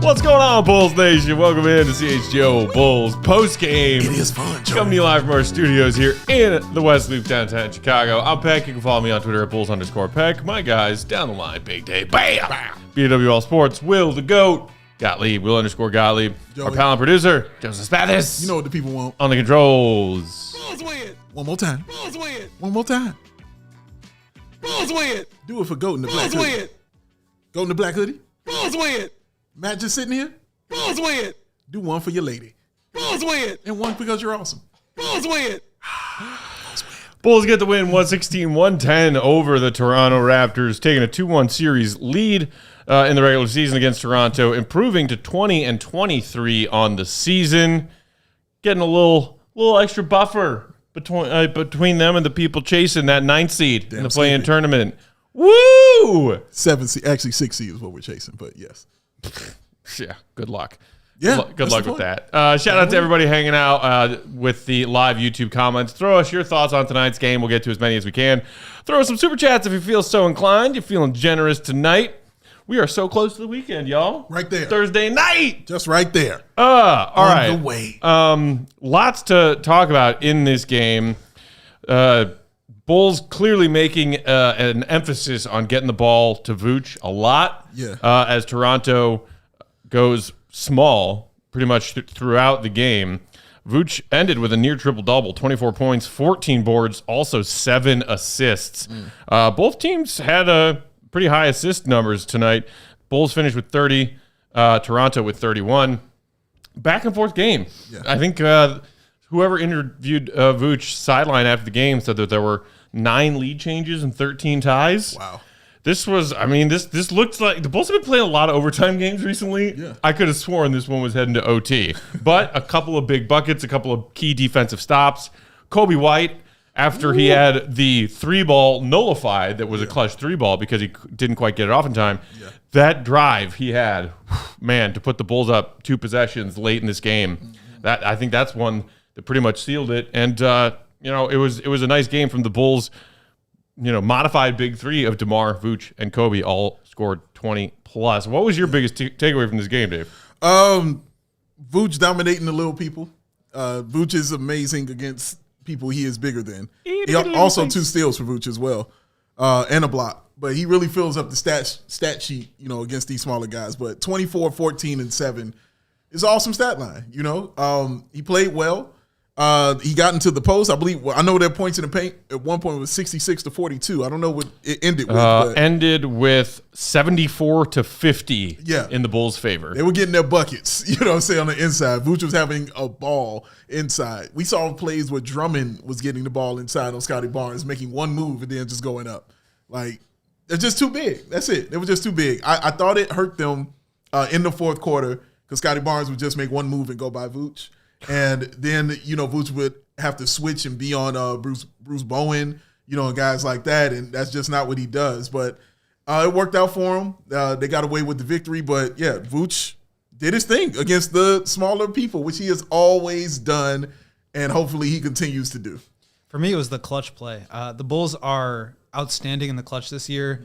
What's going on, Bulls Nation? Welcome in to CHGO Bulls Postgame. It is fun, Joey. Coming to you live from our studios here in the West Loop, downtown Chicago. I'm Peck. You can follow me on Twitter at Bulls_Peck. My guys, down the line, Big Day, bam! BWL Sports, Will the GOAT, Gottlieb, Will_Gottlieb. Joey. Our pal and producer, Joseph Spathis. You know what the people want. On the controls. Bulls win. One more time. Bulls win. One more time. Bulls win. Do it for Goat in the black Bulls hoodie. win. Goat in the black hoodie. Bulls win. Matt just sitting here. Bulls win. Do one for your lady. Bulls win. And one because you're awesome. Bulls win. Bulls get the win 116-110 over the Toronto Raptors, taking a 2-1 series lead in the regular season against Toronto, improving to 20-23 on the season, getting a little extra buffer between them and the people chasing that 9th seed in the play-in tournament. Woo! 7 seed, actually 6 seed is what we're chasing, but yes. Yeah, good luck. Yeah, Good luck with that. Shout out to everybody hanging out with the live YouTube comments. Throw us your thoughts on tonight's game. We'll get to as many as we can. Throw us some super chats if you feel so inclined. You're feeling generous tonight. We are so close to the weekend, y'all. Right there. Thursday night. Just right there. All right. On the way. Lots to talk about in this game. Bulls clearly making an emphasis on getting the ball to Vooch a lot. Yeah. As Toronto goes small pretty much throughout the game. Vooch ended with a near triple-double, 24 points, 14 boards, also 7 assists. Both teams had pretty high assist numbers tonight. Bulls finished with 30, Toronto with 31. Back and forth game. Yeah. I think whoever interviewed Vooch sideline after the game said that there were 9 lead changes and 13 ties. Wow. This looked like the Bulls have been playing a lot of overtime games recently. Yeah. I could have sworn this one was heading to OT. But a couple of big buckets, a couple of key defensive stops. Kobe White, after he had the 3-ball nullified, that was a clutch 3-ball because he didn't quite get it off in time. Yeah. That drive he had, man, to put the Bulls up 2 possessions late in this game. That I think that's one that pretty much sealed it. And it was a nice game from the Bulls. Modified big 3 of DeMar, Vooch, and Kobe all scored 20 plus. What was your biggest takeaway from this game, Dave? Vooch dominating the little people. Vooch is amazing against people he is bigger than. He also 2 steals for Vooch as well, and a block. But he really fills up the stat sheet, against these smaller guys. But 24, 14, and 7 is an awesome stat line. He played well. He got into the post. I know their points in the paint at one point was 66-42. I don't know what it ended with. Ended with 74-50 in the Bulls' favor. They were getting their buckets, on the inside. Vooch was having a ball inside. We saw plays where Drummond was getting the ball inside on Scotty Barnes, making one move and then just going up. Like, they're just too big. That's it. They were just too big. I thought it hurt them in the fourth quarter because Scotty Barnes would just make one move and go by Vooch. And then, Vooch would have to switch and be on Bruce Bowen, and guys like that. And that's just not what he does. But it worked out for him. They got away with the victory. But, yeah, Vooch did his thing against the smaller people, which he has always done. And hopefully he continues to do. For me, it was the clutch play. The Bulls are outstanding in the clutch this year.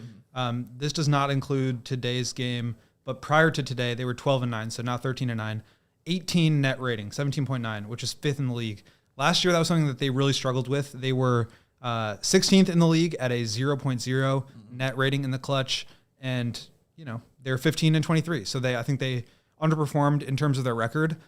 This does not include today's game. But prior to today, they were 12-9, so now 13-9. 18 net rating, 17.9, which is 5th in the league. Last year, that was something that they really struggled with. They were 16th in the league at a 0.0 net rating in the clutch, and they're 15-23. So I think they underperformed in terms of their record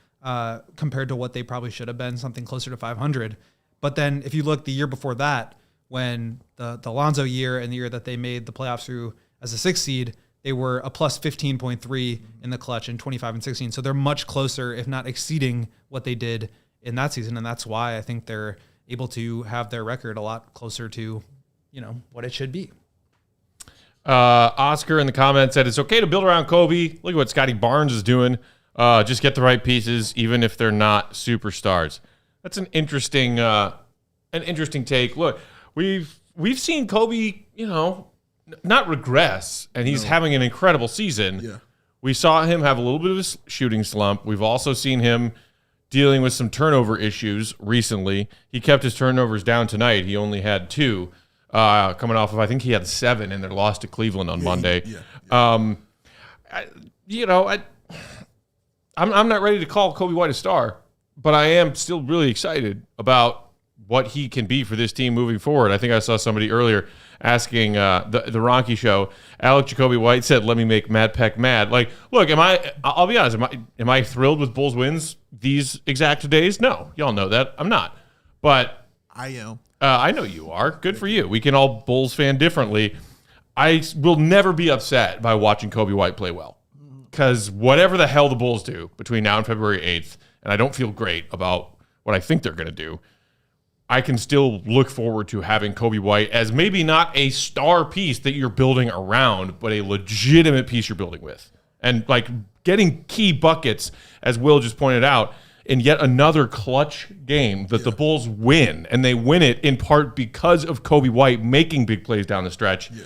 compared to what they probably should have been, something closer to 500. But then if you look the year before that, when the Lonzo year and the year that they made the playoffs through as a 6th seed, they were a plus 15.3 in the clutch in 25-16. So they're much closer, if not exceeding what they did in that season. And that's why I think they're able to have their record a lot closer to, what it should be. Oscar in the comments said, it's okay to build around Kobe. Look at what Scotty Barnes is doing. Just get the right pieces, even if they're not superstars. That's an interesting take. Look, we've seen Kobe, not regress, and he's having an incredible season. Yeah. We saw him have a little bit of a shooting slump. We've also seen him dealing with some turnover issues recently. He kept his turnovers down tonight. He only had 2 coming off of, I think he had 7 in their loss to Cleveland on Monday. I'm not ready to call Coby White a star, but I am still really excited about what he can be for this team moving forward. I think I saw somebody earlier asking the Ronky show. Alec Jacoby White said, "Let me make Matt Peck mad." Like, look, I'll be honest. Am I thrilled with Bulls wins these exact days? No, y'all know that I'm not. But I am. I know you are. Good for you. We can all Bulls fan differently. I will never be upset by watching Coby White play well, because whatever the hell the Bulls do between now and February 8th, and I don't feel great about what I think they're going to do, I can still look forward to having Coby White as maybe not a star piece that you're building around, but a legitimate piece you're building with. And like getting key buckets, as Will just pointed out, in yet another clutch game that the Bulls win. And they win it in part because of Coby White making big plays down the stretch. Yeah.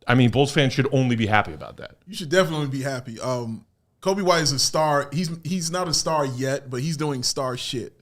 I mean, Bulls fans should only be happy about that. You should definitely be happy. Coby White is a star. He's not a star yet, but he's doing star shit.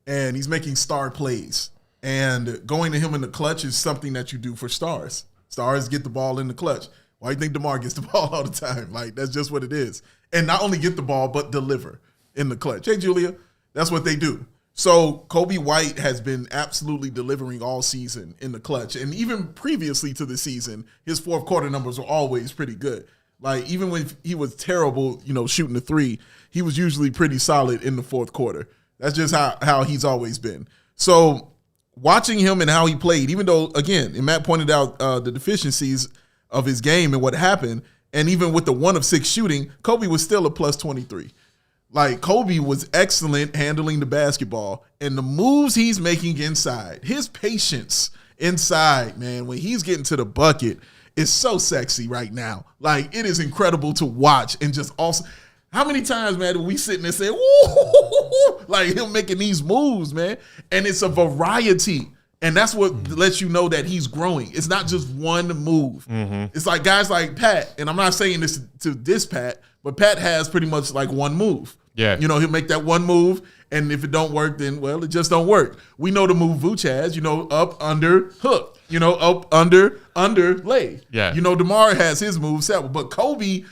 And he's making star plays. And going to him in the clutch is something that you do for stars. Stars get the ball in the clutch. Why do you think DeMar gets the ball all the time? Like, that's just what it is. And not only get the ball, but deliver in the clutch. Hey, Julia, that's what they do. So Coby White has been absolutely delivering all season in the clutch. And even previously to the season, his fourth quarter numbers were always pretty good. Like, even when he was terrible, shooting the three, he was usually pretty solid in the fourth quarter. That's just how he's always been. So watching him and how he played, even though, again, and Matt pointed out the deficiencies of his game and what happened, and even with the 1 of 6 shooting, Coby was still a plus 23. Like, Coby was excellent handling the basketball, and the moves he's making inside, his patience inside, man, when he's getting to the bucket is so sexy right now. Like, it is incredible to watch. And just also, how many times, man, do we sit and say, "Woo!" Like him making these moves, man? And it's a variety. And that's what lets you know that he's growing. It's not just one move. Mm-hmm. It's like guys like Pat, and I'm not saying this to diss Pat, but Pat has pretty much like one move. Yeah. He'll make that one move, and if it don't work, then, well, it just don't work. We know the move Vooch has, up, under, hook. Up, under, lay. Yeah. DeMar has his move set, but Coby,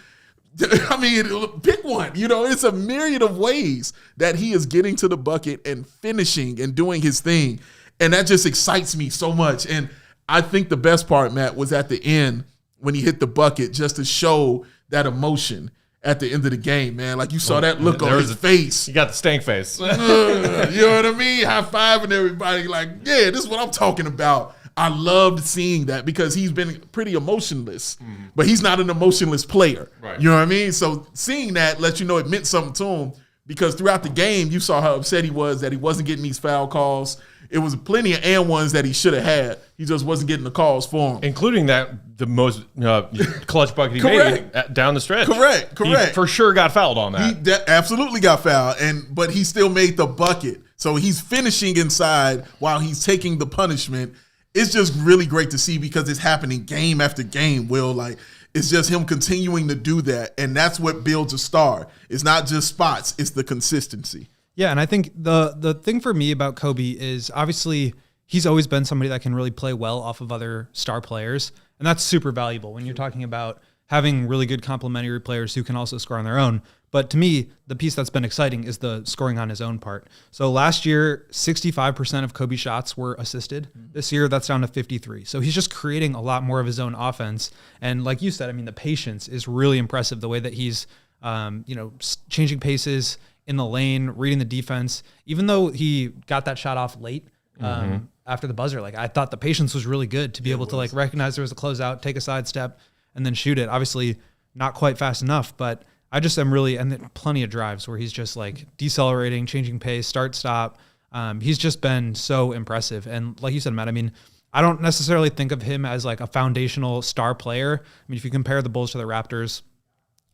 I mean, pick one. It's a myriad of ways that he is getting to the bucket and finishing and doing his thing. And that just excites me so much. And I think the best part, Matt, was at the end when he hit the bucket, just to show that emotion at the end of the game, man. Like, you saw that look on his face. You got the stank face. You know what I mean? High-fiving everybody like, yeah, this is what I'm talking about. I loved seeing that because he's been pretty emotionless, but he's not an emotionless player. Right. You know what I mean? So seeing that lets you know it meant something to him, because throughout the game, you saw how upset he was that he wasn't getting these foul calls. It was plenty of and ones that he should have had. He just wasn't getting the calls for him. Including the most clutch bucket he made down the stretch. Correct. He for sure got fouled on that. He absolutely got fouled, but he still made the bucket. So he's finishing inside while he's taking the punishment. It's just really great to see because it's happening game after game, Will. Like, it's just him continuing to do that, and that's what builds a star. It's not just spots, it's the consistency. Yeah, and I think the thing for me about Coby is obviously he's always been somebody that can really play well off of other star players, and that's super valuable when you're talking about having really good complementary players who can also score on their own. But to me, the piece that's been exciting is the scoring on his own part. So last year, 65% of Coby's shots were assisted. This year, that's down to 53%. So he's just creating a lot more of his own offense. And like you said, I mean, the patience is really impressive, the way that he's, changing paces in the lane, reading the defense. Even though he got that shot off late after the buzzer, like, I thought the patience was really good to be able to recognize there was a closeout, take a sidestep, and then shoot it. Obviously, not quite fast enough, but I just am really, and then plenty of drives where he's just like decelerating, changing pace, start, stop. He's just been so impressive. And like you said, Matt, I mean, I don't necessarily think of him as like a foundational star player. I mean, if you compare the Bulls to the Raptors,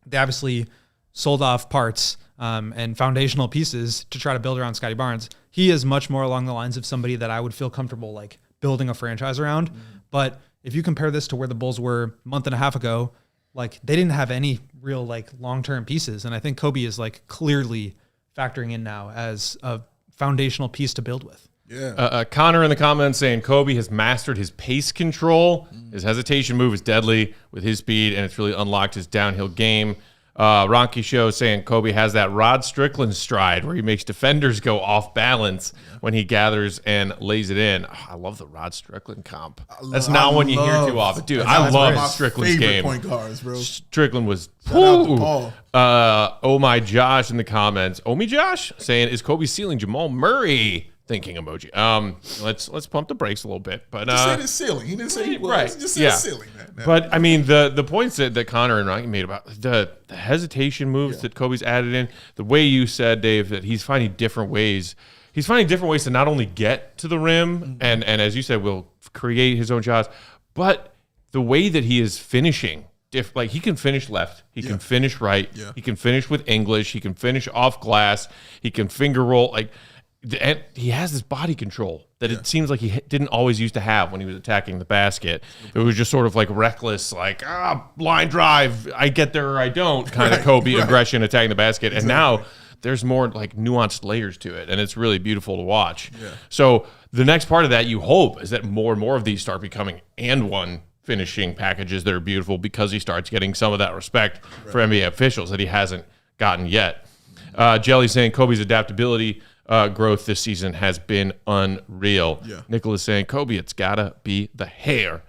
they obviously sold off parts and foundational pieces to try to build around Scottie Barnes. He is much more along the lines of somebody that I would feel comfortable like building a franchise around. But if you compare this to where the Bulls were a month and a half ago, like, they didn't have any real like long-term pieces. And I think Coby is like clearly factoring in now as a foundational piece to build with. Yeah. Connor in the comments saying Coby has mastered his pace control. His hesitation move is deadly with his speed, and it's really unlocked his downhill game. Ronky Show saying Kobe has that Rod Strickland stride where he makes defenders go off balance when he gathers and lays it in. Oh, I love the Rad Strickland comp. That's not one you hear too often. Dude, I love Strickland's game. Point guards, bro. Strickland was Shout out to Paul. Oh my Josh in the comments. Oh me Josh saying, is Kobe ceiling Jamal Murray? Thinking emoji. Let's pump the brakes a little bit. But just said it's ceiling. He didn't say he was. Right. He just said ceiling. Man. But I mean the points that Connor and Ryan made about the hesitation moves that Kobe's added in, the way you said, Dave, that he's finding different ways. He's finding different ways to not only get to the rim and as you said, will create his own shots, but the way that he is finishing. Like he can finish left, he can finish right, he can finish with English, he can finish off glass, he can finger roll. And he has this body control that it seems like he didn't always used to have when he was attacking the basket. It was just sort of like reckless, like, line drive, I get there or I don't kind of Kobe aggression attacking the basket. And now there's more like nuanced layers to it, and it's really beautiful to watch. Yeah. So the next part of that, you hope, is that more and more of these start becoming and one finishing packages that are beautiful because he starts getting some of that respect for NBA officials that he hasn't gotten yet. Jelly saying Kobe's adaptability growth this season has been unreal. Yeah. Nicholas saying, Kobe, it's gotta be the hair.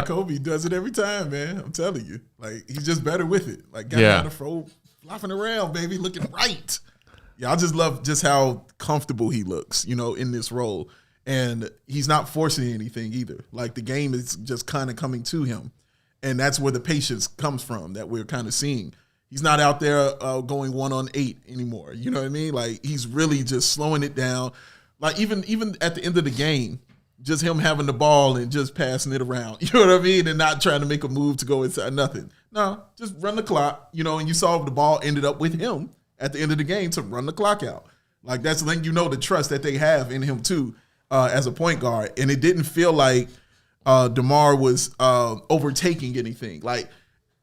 Kobe does it every time, man. I'm telling you. Like, he's just better with it. Like, got down the floor, flopping around, baby, looking right. Yeah, I just love just how comfortable he looks, in this role. And he's not forcing anything either. Like, the game is just kind of coming to him. And that's where the patience comes from that we're kind of seeing. He's not out there going 1-on-8 anymore. You know what I mean? Like, he's really just slowing it down. Like, even at the end of the game, just him having the ball and just passing it around. You know what I mean? And not trying to make a move to go inside, nothing. No, just run the clock, and you saw the ball ended up with him at the end of the game to run the clock out. Like, that's letting the trust that they have in him, too, as a point guard. And it didn't feel like DeMar was overtaking anything. Like,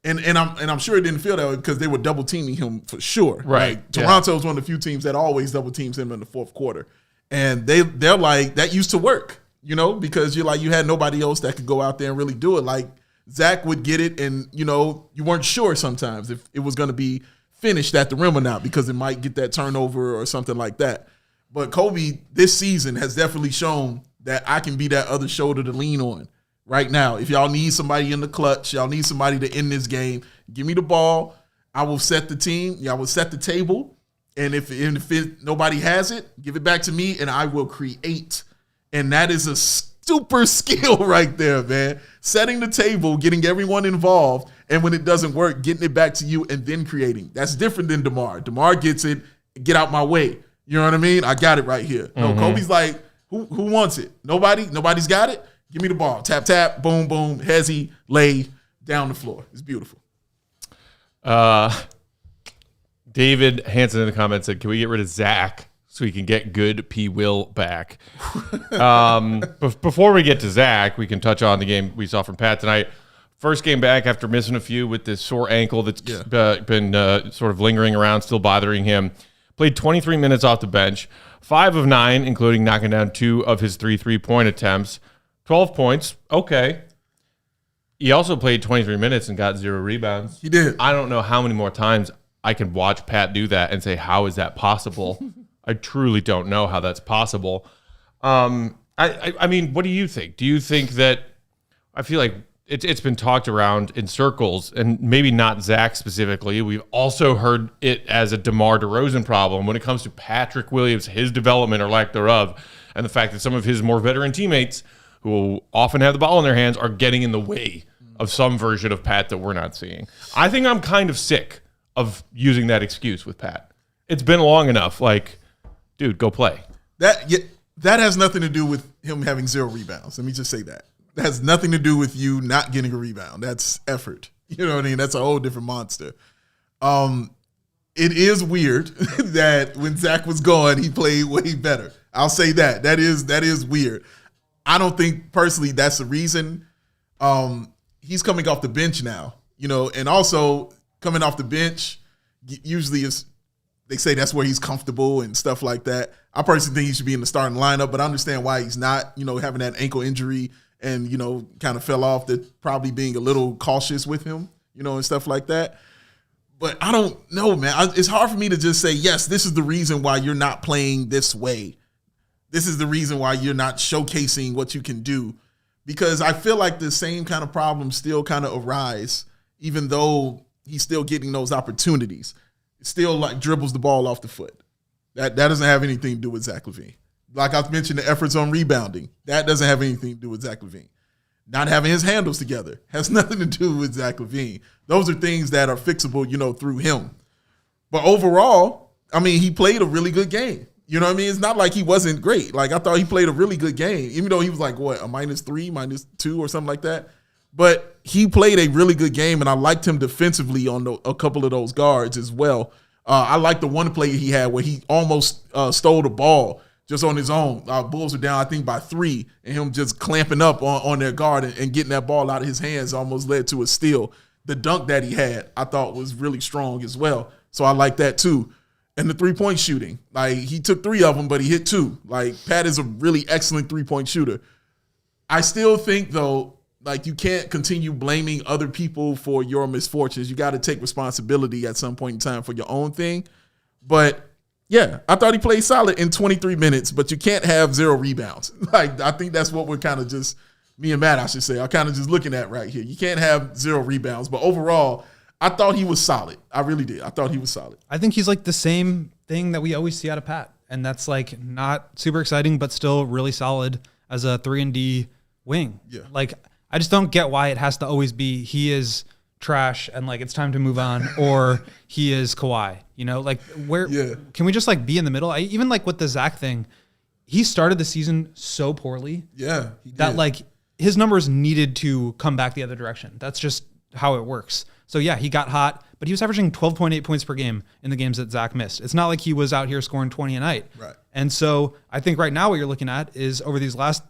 And I'm sure it didn't feel that way because they were double teaming him for sure. Right. Like, Toronto is one of the few teams that always double teams him in the fourth quarter, and they're like, that used to work, because you had nobody else that could go out there and really do it. Like, Zach would get it, and you weren't sure sometimes if it was going to be finished at the rim or not because it might get that turnover or something like that. But Kobe this season has definitely shown that I can be that other shoulder to lean on. Right now, if y'all need somebody in the clutch, y'all need somebody to end this game, give me the ball. I will set the team. I will set the table. And if nobody has it, give it back to me, and I will create. And that is a super skill right there, man. Setting the table, getting everyone involved, and when it doesn't work, getting it back to you and then creating. That's different than DeMar. DeMar gets it, get out my way. You know what I mean? I got it right here. No, Kobe's like, who wants it? Nobody? Nobody's got it? Give me the ball. Tap, tap, boom, boom, hezzy, lay, down the floor. It's beautiful. David Hansen in the comments said, can we get rid of Zach so we can get good P. Will back? Before we get to Zach, we can touch on the game we saw from Pat tonight. First game back after missing a few with this sore ankle that's been sort of lingering around, still bothering him. Played 23 minutes off the bench, 5 of 9, including knocking down 2 of his 3 3-point attempts. 12 points, okay. He also played 23 minutes and got 0 rebounds. He did. I don't know how many more times I can watch Pat do that and say, how is that possible? I truly don't know how that's possible. I mean, what do you think? Do you think that – I feel like it's been talked around in circles, and maybe not Zach specifically. We've also heard it as a DeMar DeRozan problem when it comes to Patrick Williams, his development or lack thereof, and the fact that some of his more veteran teammates – who often have the ball in their hands, are getting in the way of some version of Pat that we're not seeing. I think I'm kind of sick of using that excuse with Pat. It's been long enough. Like, dude, go play. That has nothing to do with him having 0 rebounds. Let me just say that. That has nothing to do with you not getting a rebound. That's effort. You know what I mean? That's a whole different monster. It is weird that when Zach was gone, he played way better. I'll say that. That is weird. I don't think personally that's the reason. He's coming off the bench now, and also coming off the bench usually is, they say that's where he's comfortable and stuff like that. I personally think he should be in the starting lineup, but I understand why he's not, having that ankle injury and, kind of fell off, that probably being a little cautious with him, and stuff like that. But I don't know, man. It's hard for me to just say, yes, this is the reason why you're not playing this way. This is the reason why you're not showcasing what you can do. Because I feel like the same kind of problems still kind of arise, even though he's still getting those opportunities. It still like dribbles the ball off the foot. That doesn't have anything to do with Zach LaVine. Like I've mentioned, the efforts on rebounding, that doesn't have anything to do with Zach LaVine. Not having his handles together has nothing to do with Zach LaVine. Those are things that are fixable, through him. But overall, I mean, he played a really good game. You know what I mean? It's not like he wasn't great. Like, I thought he played a really good game, even though he was like, what, a -3, -2 or something like that. But he played a really good game, and I liked him defensively on a couple of those guards as well. I liked the one play he had where he almost stole the ball just on his own. Bulls were down, I think, by 3, and him just clamping up on their guard and getting that ball out of his hands almost led to a steal. The dunk that he had, I thought, was really strong as well. So I like that too. And the three-point shooting. Like, he took 3 of them, but he hit 2. Like, Pat is a really excellent three-point shooter. I still think, though, like, you can't continue blaming other people for your misfortunes. You got to take responsibility at some point in time for your own thing. But, yeah, I thought he played solid in 23 minutes, but you can't have 0 rebounds. Like, I think that's what we're kind of just, me and Matt, I should say, are kind of just looking at right here. You can't have 0 rebounds. But overall, I thought he was solid. I really did. I thought he was solid. I think he's like the same thing that we always see out of Pat. And that's like not super exciting, but still really solid as a 3-and-D wing. Yeah. Like, I just don't get why it has to always be he is trash and like it's time to move on, or he is Kawhi. Like where can we just like be in the middle? Even like with the Zach thing, he started the season so poorly. Yeah. That like his numbers needed to come back the other direction. That's just how it works. So yeah, he got hot, but he was averaging 12.8 points per game in the games that Zach missed. It's not like he was out here scoring 20 a night. Right. And so I think right now what you're looking at is over these last,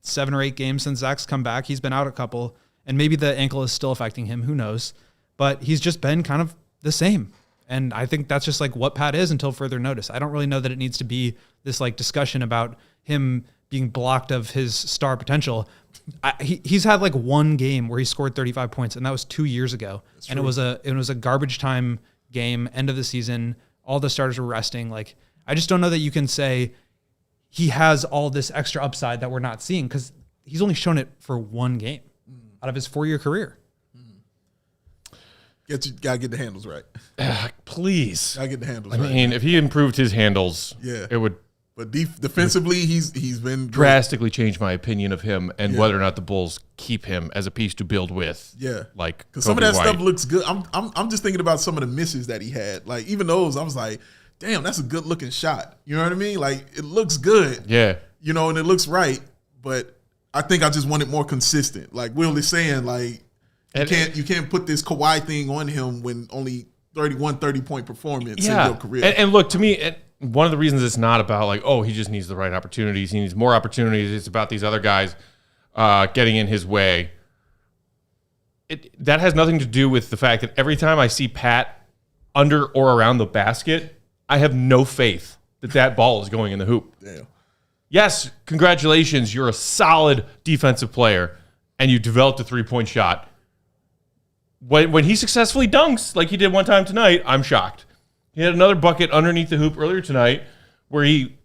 7 or 8 games since Zach's come back, he's been out a couple, and maybe the ankle is still affecting him. Who knows? But he's just been kind of the same. And I think that's just like what Pat is until further notice. I don't really know that it needs to be this like discussion about him being blocked of his star potential. He's had like one game where he scored 35 points, and that was 2 years ago. And it was a garbage time game, end of the season. All the starters were resting. Like, I just don't know that you can say he has all this extra upside that we're not seeing, because he's only shown it for one game out of his 4-year career. Gotta get the handles right. Please. Gotta get the handles right. I mean, if he improved his handles, it would. But defensively, he's been drastically changed my opinion of him and whether or not the Bulls keep him as a piece to build with. Yeah, like because some of that stuff looks good. I'm just thinking about some of the misses that he had. Like even those, I was like, damn, that's a good looking shot. You know what I mean? Like it looks good. Yeah. And it looks right. But I think I just want it more consistent. Like Will is saying, like you can't put this Kawhi thing on him when only 30-point performance in your career. And look, to me, one of the reasons it's not about like, oh, he just needs the right opportunities. He needs more opportunities. It's about these other guys getting in his way. That has nothing to do with the fact that every time I see Pat under or around the basket, I have no faith that ball is going in the hoop. Damn. Yes, congratulations. You're a solid defensive player, and you developed a 3-point shot. When he successfully dunks, like he did one time tonight, I'm shocked. He had another bucket underneath the hoop earlier tonight where he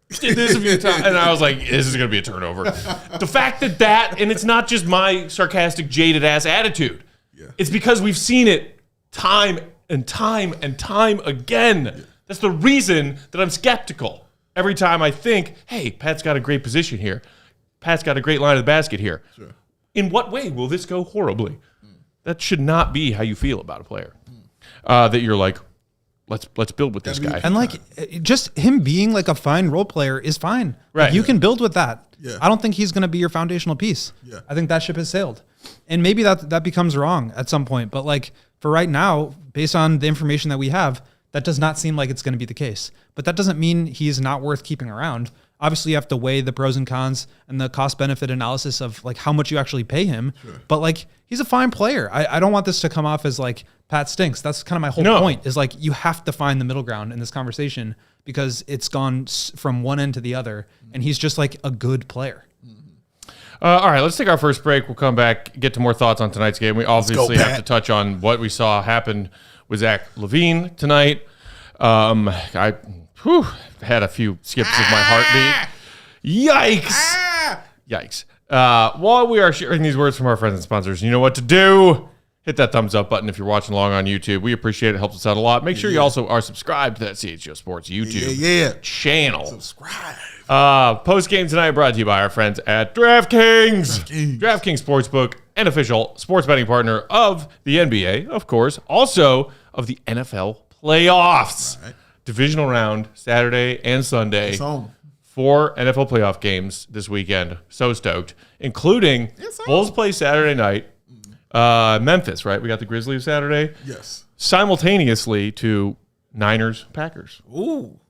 did this a few times, and I was like, this is going to be a turnover. The fact that, and it's not just my sarcastic, jaded-ass attitude. Yeah. It's because we've seen it time and time and time again. Yeah. That's the reason that I'm skeptical. Every time I think, hey, Pat's got a great position here. Pat's got a great line of the basket here. Sure. In what way will this go horribly? That should not be how you feel about a player. That you're like, let's build with this guy. And like just him being like a fine role player is fine. Right. Like, you can build with that. Yeah. I don't think he's going to be your foundational piece. Yeah. I think that ship has sailed. And maybe that becomes wrong at some point. But like for right now, based on the information that we have, that does not seem like it's going to be the case. But that doesn't mean he's not worth keeping around. Obviously, you have to weigh the pros and cons and the cost-benefit analysis of like how much you actually pay him. Sure. But like he's a fine player. I don't want this to come off as like Pat stinks. That's kind of my whole point. Is like you have to find the middle ground in this conversation because it's gone from one end to the other, and he's just like a good player. All right, let's take our first break. We'll come back, get to more thoughts on tonight's game. We obviously have to touch on what we saw happen with Zach LaVine tonight. I had a few skips of my heartbeat. Yikes. Yikes. While we are sharing these words from our friends and sponsors, you know what to do. Hit that thumbs up button if you're watching along on YouTube. We appreciate it. It helps us out a lot. Make sure you also are subscribed to that CHGO Sports YouTube channel. Subscribe. Post game tonight brought to you by our friends at DraftKings. DraftKings Sportsbook, an official sports betting partner of the NBA, of course, also of the NFL playoffs. Right. Divisional round Saturday and Sunday. It's on. 4 NFL playoff games this weekend. So stoked, including Bulls play Saturday night. Memphis, right? We got the Grizzlies Saturday. Yes. Simultaneously to Niners, Packers. Ooh.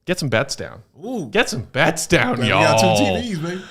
Get some bets down. Ooh. Get some bets down, Glad y'all. We got 2 TVs, baby.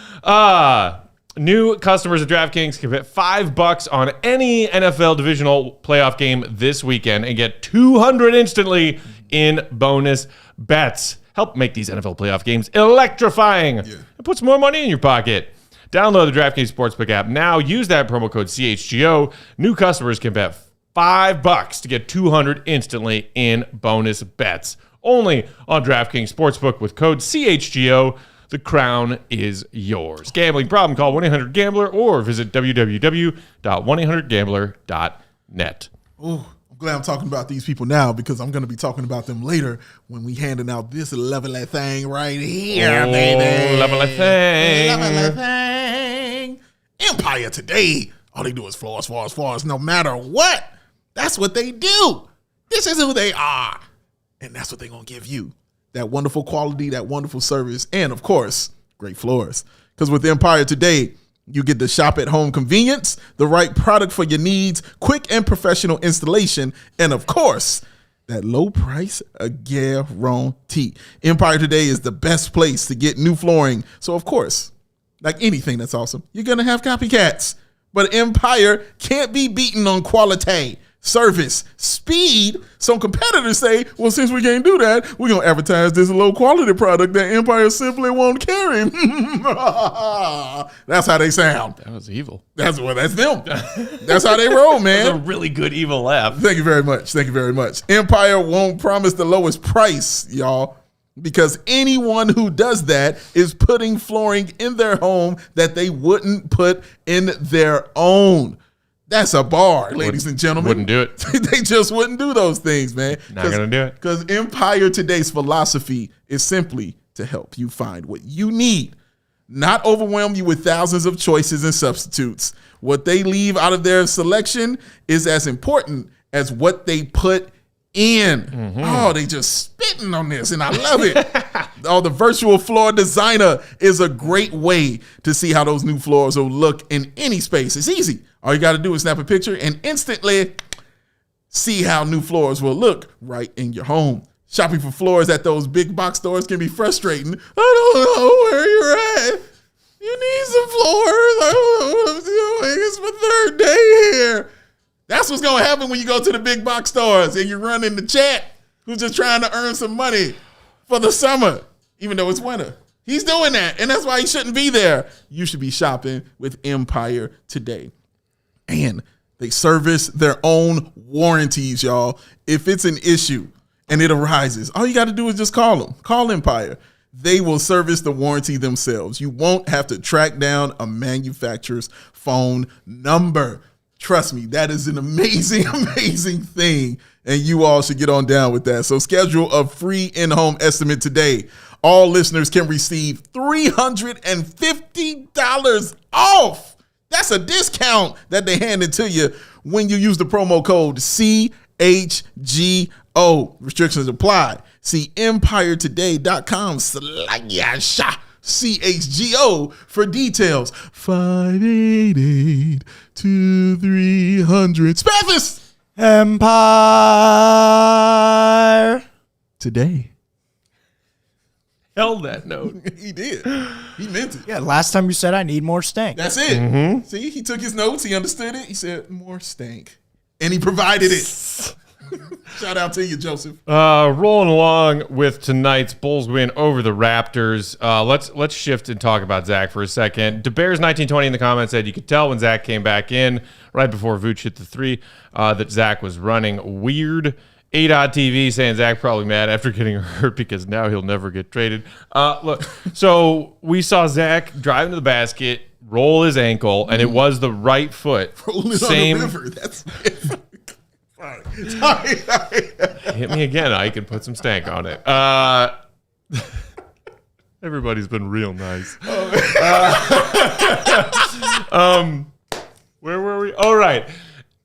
New customers at DraftKings can bet $5 on any NFL divisional playoff game this weekend and get $200 instantly in bonus bets. Help make these NFL playoff games electrifying and put some more money in your pocket. Download the DraftKings Sportsbook app now. Use that promo code CHGO. New customers can bet $5 to get $200 instantly in bonus bets. Only on DraftKings Sportsbook with code CHGO. The crown is yours. Gambling problem? Call 1-800-GAMBLER or visit www.1800gambler.net. Ooh. Glad I'm talking about these people now because I'm going to be talking about them later when we handing out this lovely thing right here, baby. Lovely thing. Lovely thing. Empire Today. All they do is floors. No matter what, that's what they do. This is who they are. And that's what they're going to give you. That wonderful quality, that wonderful service, and, of course, great floors. Because with Empire Today, you get the shop-at-home convenience, the right product for your needs, quick and professional installation, and, of course, that low price guarantee. Empire Today is the best place to get new flooring. So, of course, like anything that's awesome, you're going to have copycats. But Empire can't be beaten on quality, service, speed. Some competitors say, well, since we can't do that, we're going to advertise this low-quality product that Empire simply won't carry. That's how they sound. That was evil. That's them. That's how they roll, man. That's a really good evil laugh. Thank you very much. Empire won't promise the lowest price, y'all, because anyone who does that is putting flooring in their home that they wouldn't put in their own. That's a bar, ladies and gentlemen. Wouldn't do it. They just wouldn't do those things, man. Not going to do it. Because Empire Today's philosophy is simply to help you find what you need, not overwhelm you with thousands of choices and substitutes. What they leave out of their selection is as important as what they put in. Mm-hmm. Oh, they just spitting on this, and I love it. The virtual floor designer is a great way to see how those new floors will look in any space. It's easy. All you got to do is snap a picture and instantly see how new floors will look right in your home. Shopping for floors at those big box stores can be frustrating. I don't know where you're at. You need some floors. I don't know what I'm doing. It's my third day here. That's what's going to happen when you go to the big box stores and you run into Chat, who's just trying to earn some money for the summer, even though it's winter. He's doing that, and that's why he shouldn't be there. You should be shopping with Empire Today. And they service their own warranties, y'all. If it's an issue and it arises, all you got to do is just call them. Call Empire. They will service the warranty themselves. You won't have to track down a manufacturer's phone number. Trust me, that is an amazing, amazing thing, and you all should get on down with that. So schedule a free in-home estimate today. All listeners can receive $350 off. That's a discount that they handed to you when you use the promo code CHGO. Restrictions apply. See empiretoday.com/CHGO for details. 588-2300. Spaffis! Empire Today. Held that note. He did. He meant it. Yeah, last time you said I need more stank. That's it. Mm-hmm. See, he took his notes. He understood it. He said, more stank. And he provided it. Shout out to you, Joseph. Rolling along with tonight's Bulls win over the Raptors. Let's shift and talk about Zach for a second. DeBears1920 in the comments said you could tell when Zach came back in right before Vooch hit the three that Zach was running weird. 8-Odd TV saying Zach probably mad after getting hurt because now he'll never get traded. Look, so we saw Zach driving to the basket, roll his ankle, and it was the right foot. Rolling on the river. That's sorry. Hit me again. I can put some stank on it. Everybody's been real nice. Where were we? All right.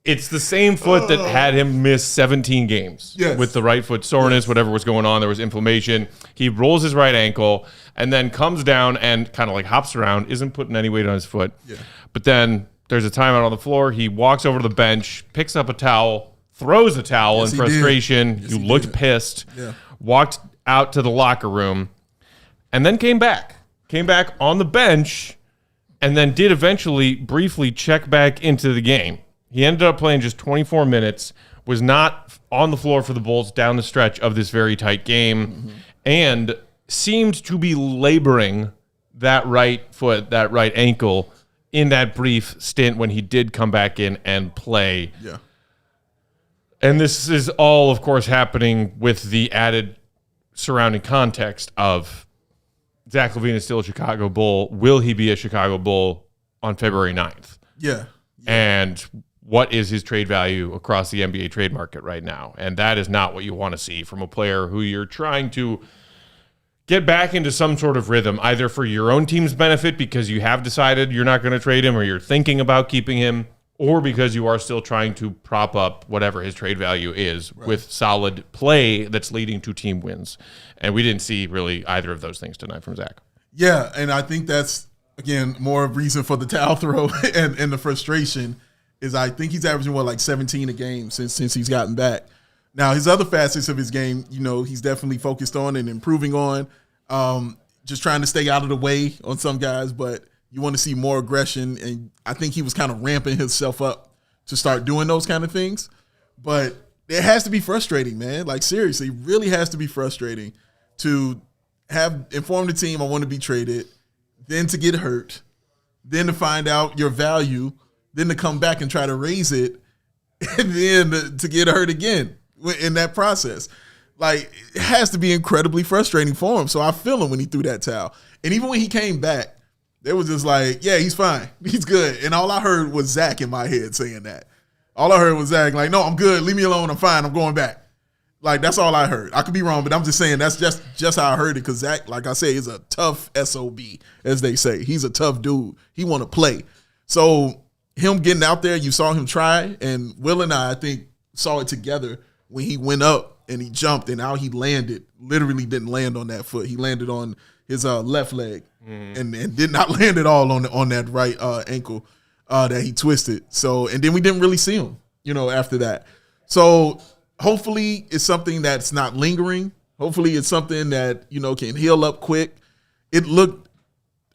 It's the same foot that had him miss 17 games with the right foot soreness, whatever was going on. There was inflammation. He rolls his right ankle and then comes down and kind of like hops around, isn't putting any weight on his foot. Yeah. But then there's a timeout on the floor. He walks over to the bench, picks up a towel, throws a towel in frustration. You looked pissed. Yeah. Walked out to the locker room and then came back. Came back on the bench and then did eventually briefly check back into the game. He ended up playing just 24 minutes, was not on the floor for the Bulls down the stretch of this very tight game, and seemed to be laboring that right foot, that right ankle in that brief stint when he did come back in and play. Yeah. And this is all, of course, happening with the added surrounding context of Zach LaVine is still a Chicago Bull. Will he be a Chicago Bull on February 9th? Yeah. And what is his trade value across the NBA trade market right now? And that is not what you want to see from a player who you're trying to get back into some sort of rhythm, either for your own team's benefit because you have decided you're not going to trade him or you're thinking about keeping him, or because you are still trying to prop up whatever his trade value is with solid play that's leading to team wins. And we didn't see really either of those things tonight from Zach. Yeah, and I think that's, again, more reason for the towel throw and the frustration is I think he's averaging, like 17 a game since he's gotten back. Now, his other facets of his game, he's definitely focused on and improving on, just trying to stay out of the way on some guys, but you want to see more aggression, and I think he was kind of ramping himself up to start doing those kind of things. But it has to be frustrating, man. Like, seriously, it really has to be frustrating to have informed the team I want to be traded, then to get hurt, then to find out your value, then to come back and try to raise it, and then to get hurt again in that process. Like, it has to be incredibly frustrating for him. So I feel him when he threw that towel. And even when he came back, they was just like, yeah, he's fine. He's good. And all I heard was Zach in my head saying that. All I heard was Zach like, no, I'm good. Leave me alone. I'm fine. I'm going back. Like, that's all I heard. I could be wrong, but I'm just saying that's just how I heard it, because Zach, like I say, is a tough SOB, as they say. He's a tough dude. He want to play. So him getting out there, you saw him try, and Will and I think, saw it together when he went up and he jumped, and how he landed. Literally didn't land on that foot. He landed on his left leg and did not land at all on that right ankle that he twisted. So, and then we didn't really see him, after that. So hopefully it's something that's not lingering. Hopefully it's something that, can heal up quick. It looked,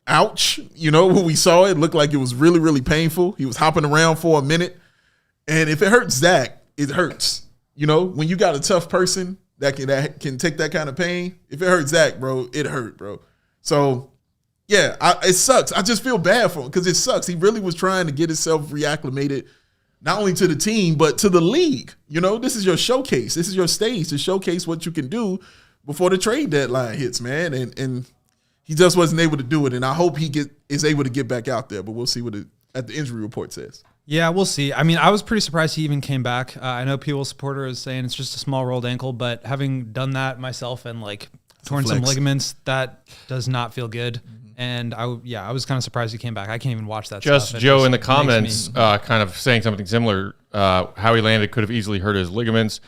ouch, when we saw it, it looked like it was really, really painful. He was hopping around for a minute. And if it hurts Zach, it hurts. When you got a tough person that can take that kind of pain, if it hurts Zach, bro, it hurt, bro. So, yeah, it sucks. I just feel bad for him because it sucks. He really was trying to get himself reacclimated, not only to the team, but to the league. This is your showcase. This is your stage to showcase what you can do before the trade deadline hits, man. And he just wasn't able to do it. And I hope he is able to get back out there, but we'll see what the injury report says. Yeah, we'll see. I mean, I was pretty surprised he even came back. I know People's supporter is saying it's just a small rolled ankle, but having done that myself and torn some ligaments, that does not feel good. Mm-hmm. And I was kind of surprised he came back. I can't even watch that just stuff. Joe in the comments kind of saying something similar. How he landed could have easily hurt his ligaments.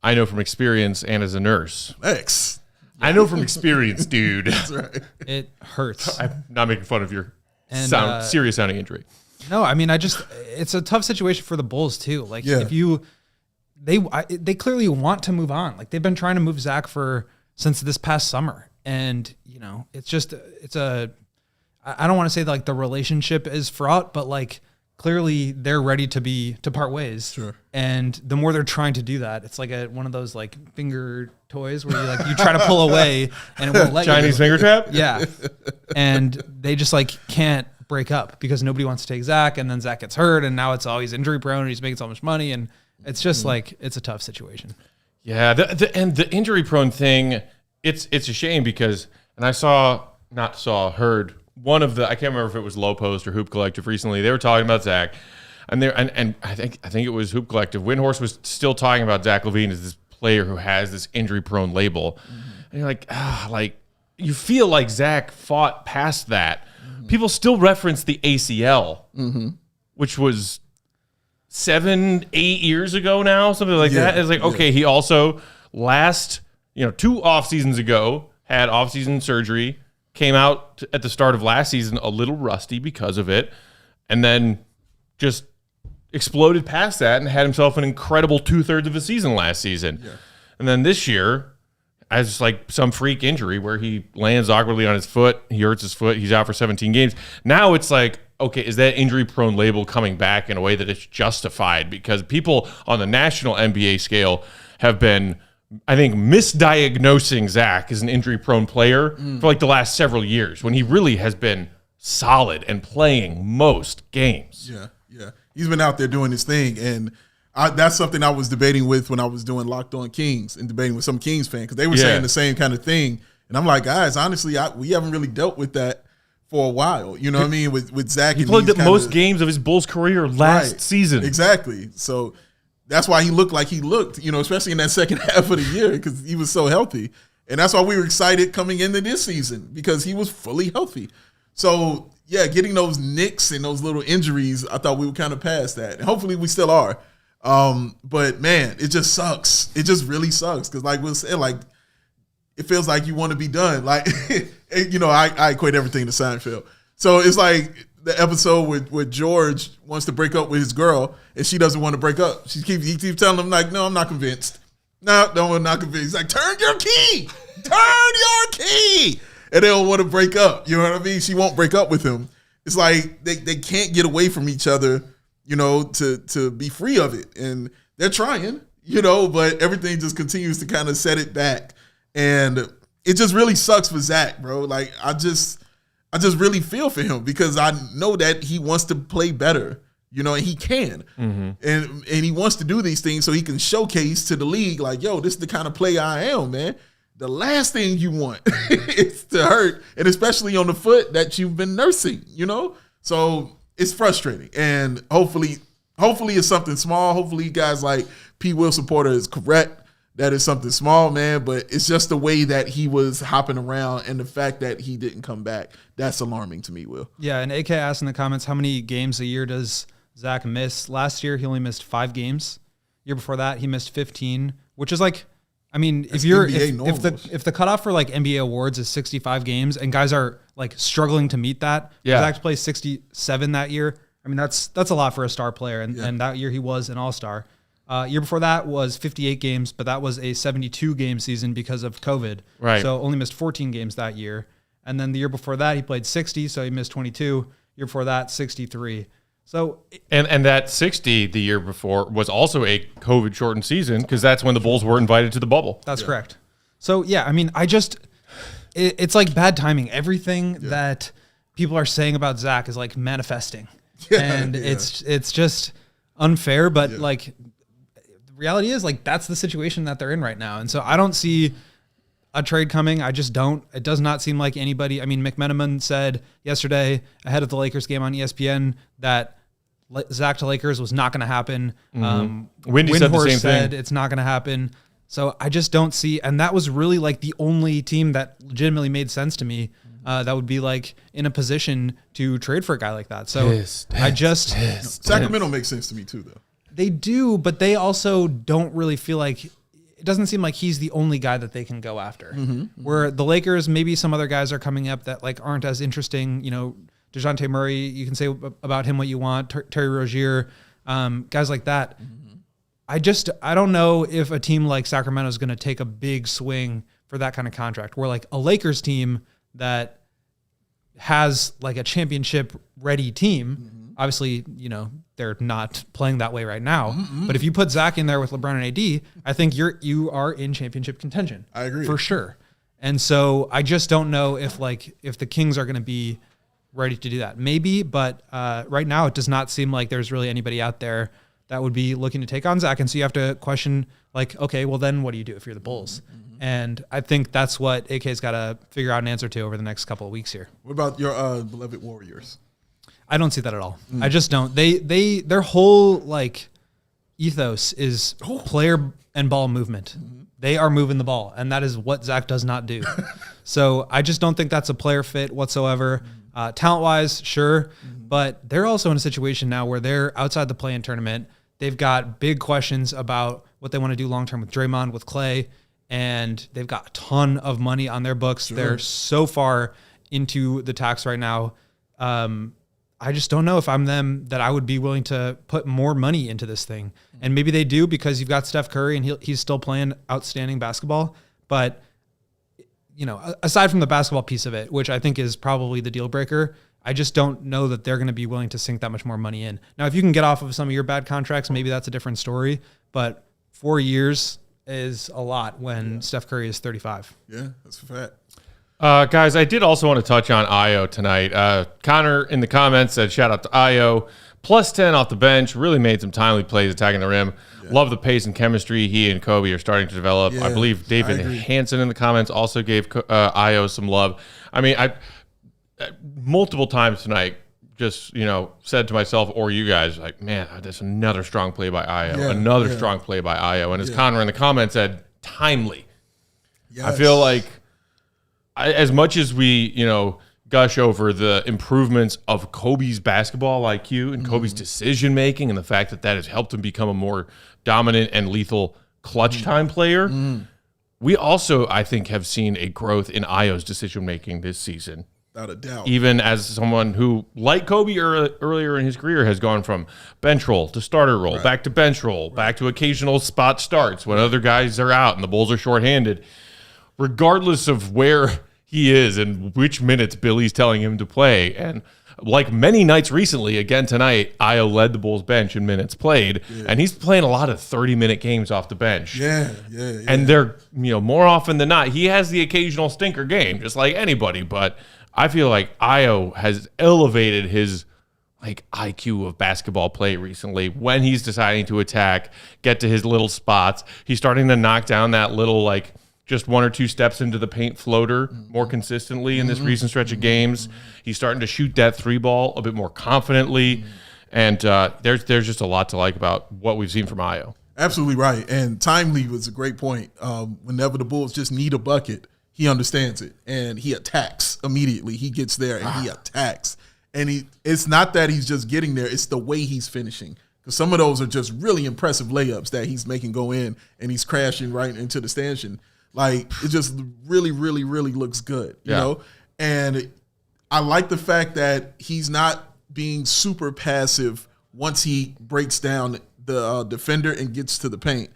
I know from experience and as a nurse. Thanks. I know from experience, dude. That's right. It hurts. I'm not making fun of your serious sounding injury. No, I mean, it's a tough situation for the Bulls too. If they clearly want to move on. They've been trying to move Zach since this past summer. And, I don't want to say the relationship is fraught, but clearly they're ready to part ways. Sure. And the more they're trying to do that, it's like one of those like finger toys where you try to pull away and it won't let Chinese you. finger trap? Yeah. And they just like can't break up because nobody wants to take Zach, and then Zach gets hurt, and now it's he's injury prone and he's making so much money, and it's just like it's a tough situation. Yeah, and the injury prone thing, it's a shame because, and I heard one of the, I can't remember if it was Low Post or Hoop Collective recently, they were talking about Zach, and I think it was Hoop Collective. Windhorse was still talking about Zach LaVine as this player who has this injury prone label, and you're like you feel like Zach fought past that. People still reference the ACL, which was 7-8 years ago now, something like that. It's like, okay, he also last 2 off seasons ago had off season surgery, came out at the start of last season a little rusty because of it, and then just exploded past that and had himself an incredible 2/3 of the season last season. And then this year, as like some freak injury where he lands awkwardly on his foot, he hurts his foot, he's out for 17 games. Now it's like, okay, is that injury prone label coming back in a way that it's justified? Because people on the national NBA scale have been, I think, misdiagnosing Zach as an injury prone player for like the last several years when he really has been solid and playing most games. Yeah. He's been out there doing his thing, and that's something I was debating with when I was doing Locked On Kings and debating with some Kings fans because they were saying the same kind of thing. And I'm like, guys, honestly, we haven't really dealt with that for a while. You know what I mean? With Zach. He played the most games of his Bulls career last season. Exactly. So that's why he looked like he looked, especially in that second half of the year because he was so healthy. And that's why we were excited coming into this season because he was fully healthy. So, yeah, getting those nicks and those little injuries, I thought we were kind of past that. And hopefully we still are. But man, it just sucks. It just really sucks because, like we'll say, like it feels like you want to be done. Like I equate everything to Seinfeld. So it's like the episode where George wants to break up with his girl and she doesn't want to break up. He keeps telling him like, "No, I'm not convinced. No, I'm not convinced." He's like, "Turn your key, and they don't want to break up. You know what I mean? She won't break up with him. It's like they can't get away from each other. To be free of it. And they're trying, but everything just continues to kind of set it back. And it just really sucks for Zach, bro. Like, I just really feel for him because I know that he wants to play better, and he can. And he wants to do these things so he can showcase to the league, like, yo, this is the kind of player I am, man. The last thing you want is to hurt, and especially on the foot that you've been nursing, So it's frustrating, and hopefully it's something small. Hopefully guys like P. Will Supporter is correct. That is something small, man, but it's just the way that he was hopping around and the fact that he didn't come back. That's alarming to me, Will. Yeah, and AK asked in the comments, how many games a year does Zach miss? Last year, he only missed 5 games. Year before that, he missed 15, which is like, I mean, That's if the cutoff for like NBA awards is 65 games and guys are like struggling to meet that, Zach plays 67 that year. I mean, that's a lot for a star player, and that year he was an all-star. Year before that was 58 games, but that was a 72-game season because of COVID. Right. So only missed 14 games that year. And then the year before that, he played 60, so he missed 22. Year before that, 63. So and that 60 the year before was also a COVID-shortened season because that's when the Bulls were invited to the bubble. That's correct. So, yeah, I mean, it's like bad timing. Everything that people are saying about Zach is like manifesting. It's just unfair, but like the reality is like that's the situation that they're in right now. And so I don't see a trade coming. I just don't. It does not seem like anybody. I mean, McMenamin said yesterday ahead of the Lakers game on ESPN that Zach to Lakers was not going to happen. Wendy said the same thing. It's not going to happen. So I just don't see. And that was really like the only team that legitimately made sense to me. That would be like in a position to trade for a guy like that. So Sacramento makes sense to me too, though. They do, but they also don't really feel like it doesn't seem like he's the only guy that they can go after. Where the Lakers, maybe some other guys are coming up that like aren't as interesting. DeJounte Murray, you can say about him what you want. Terry Rozier, guys like that. I don't know if a team like Sacramento is going to take a big swing for that kind of contract. Where like a Lakers team that has like a championship ready team Obviously, they're not playing that way right now. But if you put Zach in there with LeBron and AD, I think you are in championship contention. I agree. For sure. And so I just don't know if the Kings are going to be ready to do that. Maybe, but right now it does not seem like there's really anybody out there that would be looking to take on Zach. And so you have to question, okay, well then what do you do if you're the Bulls? And I think that's what AK's got to figure out an answer to over the next couple of weeks here. What about your beloved Warriors? I don't see that at all. I just don't. Their whole ethos is player and ball movement. They are moving the ball, and that is what Zach does not do. So I just don't think that's a player fit whatsoever. Talent-wise, sure, but they're also in a situation now where they're outside the play-in tournament. They've got big questions about what they want to do long-term with Draymond, with Clay, and they've got a ton of money on their books. Sure. They're so far into the tax right now. I just don't know if I'm them that I would be willing to put more money into this thing. And maybe they do because you've got Steph Curry and he's still playing outstanding basketball. But, aside from the basketball piece of it, which I think is probably the deal breaker, I just don't know that they're going to be willing to sink that much more money in. Now, if you can get off of some of your bad contracts, maybe that's a different story. But 4 years is a lot when Steph Curry is 35. Yeah, that's a fact. Guys, I did also want to touch on Ayo tonight. Connor in the comments said, shout out to Ayo. Plus 10 off the bench. Really made some timely plays attacking the rim. Yeah. Love the pace and chemistry he and Kobe are starting to develop. Yeah, I believe David Hansen in the comments also gave Ayo some love. I mean, I multiple times tonight just, said to myself or you guys, man, that's another strong play by Ayo. Yeah, another strong play by Ayo. And as Connor in the comments said, timely. Yes. I feel like as much as we, gush over the improvements of Kobe's basketball IQ and Kobe's decision-making and the fact that has helped him become a more dominant and lethal clutch time player, we also, I think, have seen a growth in Ayo's decision-making this season. Without a doubt. Even as someone who, like Kobe earlier in his career, has gone from bench role to starter role, back to bench role, back to occasional spot starts when other guys are out and the Bulls are shorthanded. Regardless of where he is and which minutes Billy's telling him to play. And like many nights recently, again tonight, Ayo led the Bulls bench in minutes played, and he's playing a lot of 30-minute games off the bench. Yeah. And they're, more often than not, he has the occasional stinker game, just like anybody. But I feel like Ayo has elevated his IQ of basketball play recently when he's deciding to attack, get to his little spots. He's starting to knock down that little just one or two steps into the paint floater more consistently in this recent stretch of games. He's starting to shoot that three ball a bit more confidently. And there's just a lot to like about what we've seen from Ayo. Absolutely right. And timely was a great point. Whenever the Bulls just need a bucket, he understands it. And he attacks immediately. He gets there and he attacks. And it's not that he's just getting there. It's the way he's finishing. Because some of those are just really impressive layups that he's making go in. And he's crashing right into the stanchion. It just really, really, really looks good, you know? And I like the fact that he's not being super passive once he breaks down the defender and gets to the paint.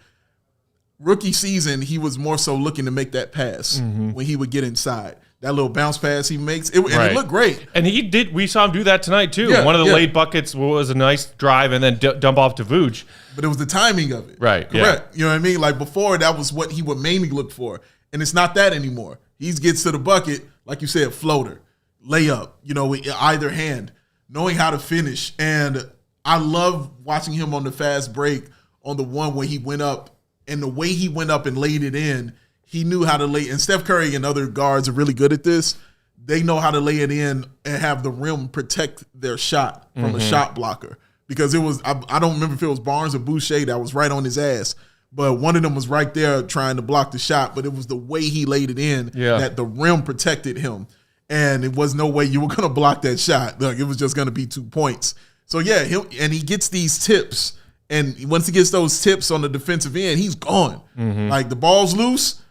Rookie season, he was more so looking to make that pass when he would get inside. That little bounce pass he makes, and it looked great. And we saw him do that tonight too. One of the late buckets was a nice drive and then dump off to Vuce. But it was the timing of it. Right. Correct. Yeah. You know what I mean? Before, that was what he would mainly look for. And it's not that anymore. He gets to the bucket, like you said, floater, layup, with either hand, knowing how to finish. And I love watching him on the fast break on the one where he went up, and the way he went up and laid it in, he knew how to lay. And Steph Curry and other guards are really good at this. They know how to lay it in and have the rim protect their shot from a shot blocker. Because it was, I don't remember if it was Barnes or Boucher that was right on his ass, but one of them was right there trying to block the shot, but it was the way he laid it in that the rim protected him. And it was no way you were going to block that shot. It was just going to be 2 points. So, and he gets these tips. And once he gets those tips on the defensive end, he's gone. The ball's loose,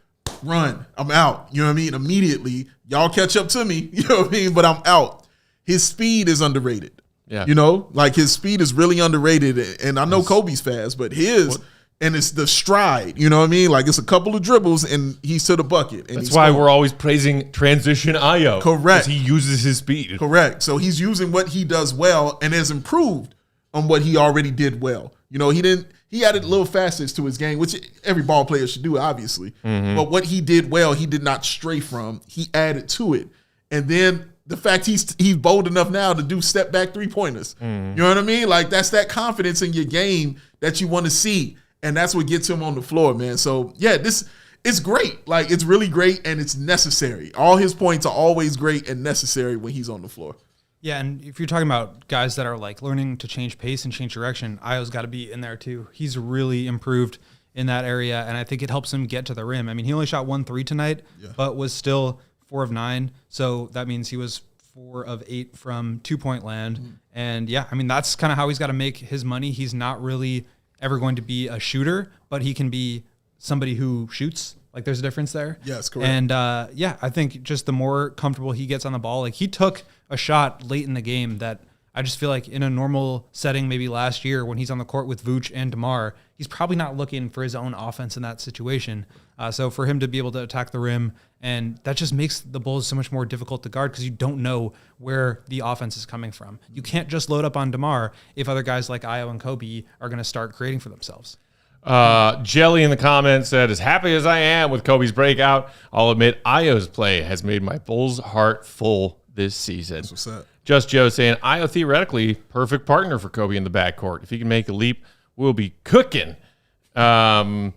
run. I'm out. You know what I mean? Immediately, y'all catch up to me. You know what I mean? But I'm out. His speed is underrated. Yeah. His speed is really underrated. And I know Kobe's fast, but his and it's the stride. You know what I mean? Like, it's a couple of dribbles, and he's to the bucket. And That's why we're always praising transition Ayo. Correct. Because he uses his speed. Correct. So he's using what he does well and has improved on what he already did well. You know, he added little facets to his game, which every ball player should do, obviously. But what he did well, he did not stray from. He added to it. And then the fact he's bold enough now to do step back 3-pointers. You know what I mean? Like, that's that confidence in your game that you want to see. And that's what gets him on the floor, man. So, yeah, it's great. Like, it's really great, and it's necessary. All his points are always great and necessary when he's on the floor. Yeah, and if you're talking about guys that are like learning to change pace and change direction, Ayo's got to be in there too. He's really improved in that area, and I think it helps him get to the rim. I mean, he only shot 1 3 tonight, but was still 4 of 9. So that means he was 4 of 8 from 2-point land. And yeah, I mean, that's kind of how he's got to make his money. He's not really ever going to be a shooter, but he can be somebody who shoots. Like, there's a difference there. Yes, correct. And yeah, I think just the more comfortable he gets on the ball, like, he took a shot late in the game that I just feel like in a normal setting, maybe last year when he's on the court with Vooch and DeMar, he's probably not looking for his own offense in that situation. So for him to be able to attack the rim, and that just makes the Bulls so much more difficult to guard because you don't know where the offense is coming from. You can't just load up on DeMar if other guys like Ayo and Kobe are going to start creating for themselves. Jelly in the comments said, as happy as I am with Kobe's breakout, I'll admit Ayo's play has made my Bulls' heart full this season. That's what's up. Just Joe saying, Ayo theoretically perfect partner for Kobe in the backcourt. If he can make a leap, we'll be cooking. Ayo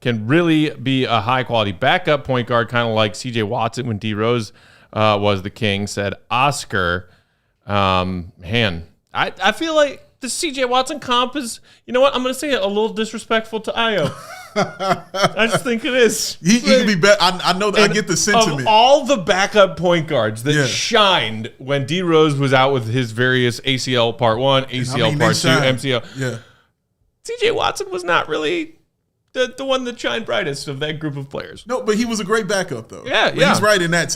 can really be a high-quality backup point guard, kind of like C.J. Watson when D. Rose was the king, said Oscar. Man, I feel like the C.J. Watson comp is, you know what, I'm going to say it, a little disrespectful to Ayo. I just think it is. He can be better. I know that. I get the sentiment. Of all the backup point guards that shined when D. Rose was out with his various ACL part 1, ACL part 2, MCL. Yeah. C.J. Watson was not really the one that shined brightest of that group of players. No, but he was a great backup, though. Yeah, But he's right in that.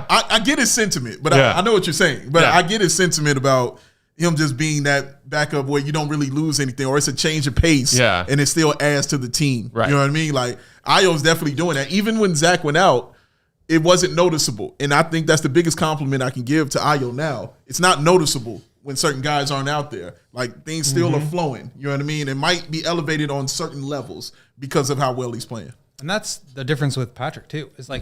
I get his sentiment, but I know what you're saying. But I get his sentiment about him just being that backup where you don't really lose anything, or it's a change of pace, and it still adds to the team. Right. You know what I mean? Like, Ayo's definitely doing that. Even when Zach went out, it wasn't noticeable. And I think that's the biggest compliment I can give to Ayo now. It's not noticeable when certain guys aren't out there. Like, things still are flowing. You know what I mean? It might be elevated on certain levels because of how well he's playing. And that's the difference with Patrick, too. It's like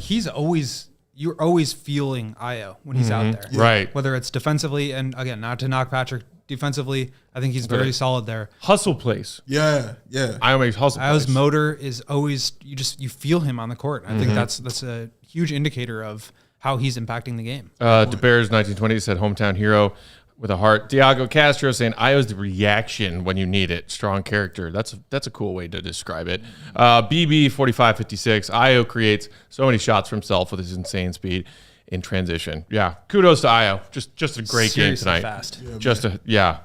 you're always feeling Ayo when he's out there. Right. Whether it's defensively, and again, not to knock Patrick defensively, I think he's very solid there. Hustle plays. Yeah. Ayo makes hustle plays. Ayo's motor is always, you feel him on the court. I think that's a huge indicator of how he's impacting the game. DeBears 1920 said hometown hero with a heart. Diago Castro saying Ayo's the reaction when you need it. Strong character. That's a cool way to describe it. BB 4556. Ayo creates so many shots for himself with his insane speed in transition. Yeah, kudos to Ayo. Just a great Seriously game tonight. Fast.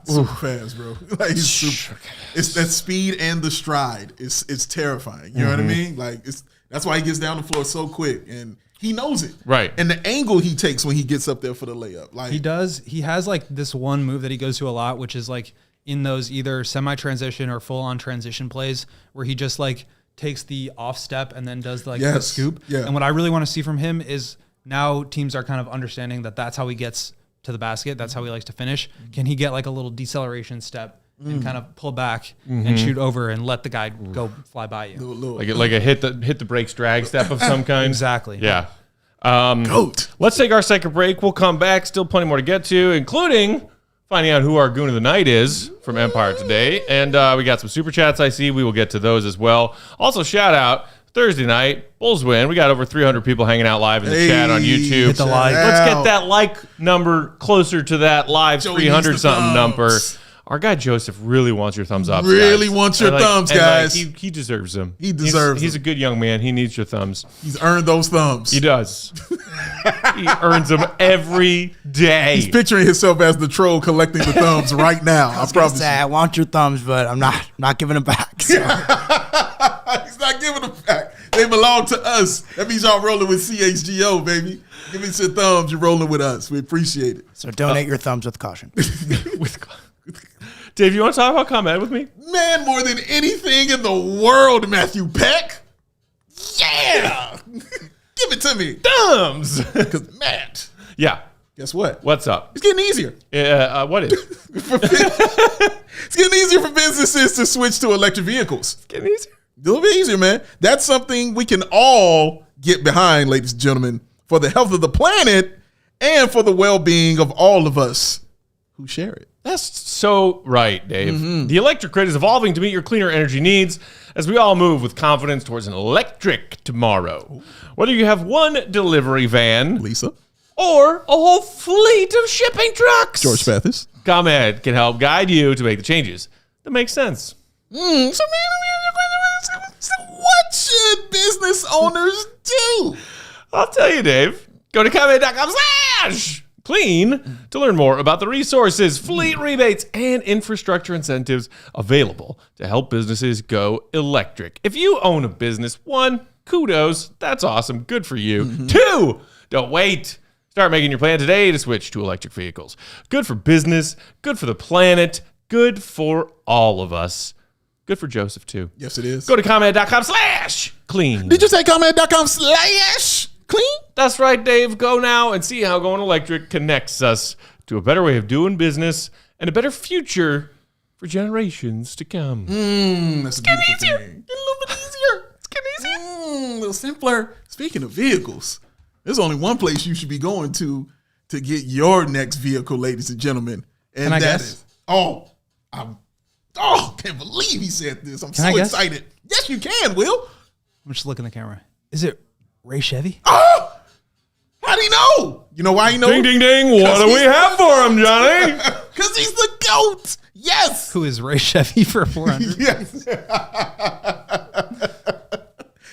Super fast, bro. Like, he's super. It's that speed and the stride. It's terrifying. You know what I mean? Like, that's why he gets down the floor so quick, and he knows it. Right. And the angle he takes when he gets up there for the layup. Like, He does. He has like this one move that he goes to a lot, which is like in those either semi-transition or full-on transition plays where he just like takes the off step and then does like the scoop. Yeah. And what I really want to see from him is now teams are kind of understanding that that's how he gets to the basket. That's how he likes to finish. Can he get like a little deceleration step and kind of pull back and shoot over and let the guy go fly by you? Like a hit the brakes drag step of some kind. Exactly. Yeah. GOAT. Let's take our second break. We'll come back. Still plenty more to get to, including finding out who our Goon of the Night is from Empire today. And we got some super chats I see. We will get to those as well. Also, shout out Thursday night, Bulls win. We got over 300 people hanging out live in the chat on YouTube. Hit the like. Let's get that like number closer to that live Joey 300-something needs the number. thumbs. Our guy Joseph really wants your thumbs up. Really guys. wants your And thumbs, and guys. He deserves them. He deserves He's a them. good young man. He needs your thumbs. He's earned those thumbs. He does. He earns them every day. He's picturing himself as the troll collecting the thumbs right now. I promise Say, I want your thumbs, but I'm not giving them back. So. you. He's not giving them back. They belong to us. That means y'all rolling with CHGO, baby. Give me some thumbs. You're rolling with us. We appreciate it. So donate your thumbs with caution. Dave, you want to talk about ComEd with me? Man, more than anything in the world, Matthew Peck. Yeah. Give it to me. Thumbs. Because, Matt, Yeah. guess what? What's up? It's getting easier. What is? It's getting easier for businesses to switch to electric vehicles. Getting easier. A little bit easier, man. That's something we can all get behind, ladies and gentlemen, for the health of the planet and for the well-being of all of us who share it. That's so right, Dave. The electric grid is evolving to meet your cleaner energy needs as we all move with confidence towards an electric tomorrow. Whether you have one delivery van Lisa, or a whole fleet of shipping trucks, George Pathis. ComEd can help guide you to make the changes that make sense. So what should business owners do? I'll tell you, Dave. Go to ComEd.com/clean to learn more about the resources, fleet rebates, and infrastructure incentives available to help businesses go electric. If you own a business, 1, kudos. That's awesome. Good for you. 2, don't wait. Start making your plan today to switch to electric vehicles. Good for business, good for the planet, good for all of us. Good for Joseph, too. Yes, it is. Go to ComEd.com/clean. Did you say ComEd.com/clean? That's right, Dave. Go now and see how going electric connects us to a better way of doing business and a better future for generations to come. That's a beautiful thing. Get a little bit easier. It's getting easier. A little simpler. Speaking of vehicles, there's only one place you should be going to get your next vehicle, ladies and gentlemen. And Can I that guess? is, can't believe he said this. I'm Can I so guess? excited. Yes, you can, Will. I'm just looking at the camera. Is it Ray Chevy? Oh, how do you know? You know why he knows? Ding, ding, ding. What do we have for him, Johnny? Because he's the GOAT. Yes. Who is Ray Chevy for 400? Yes.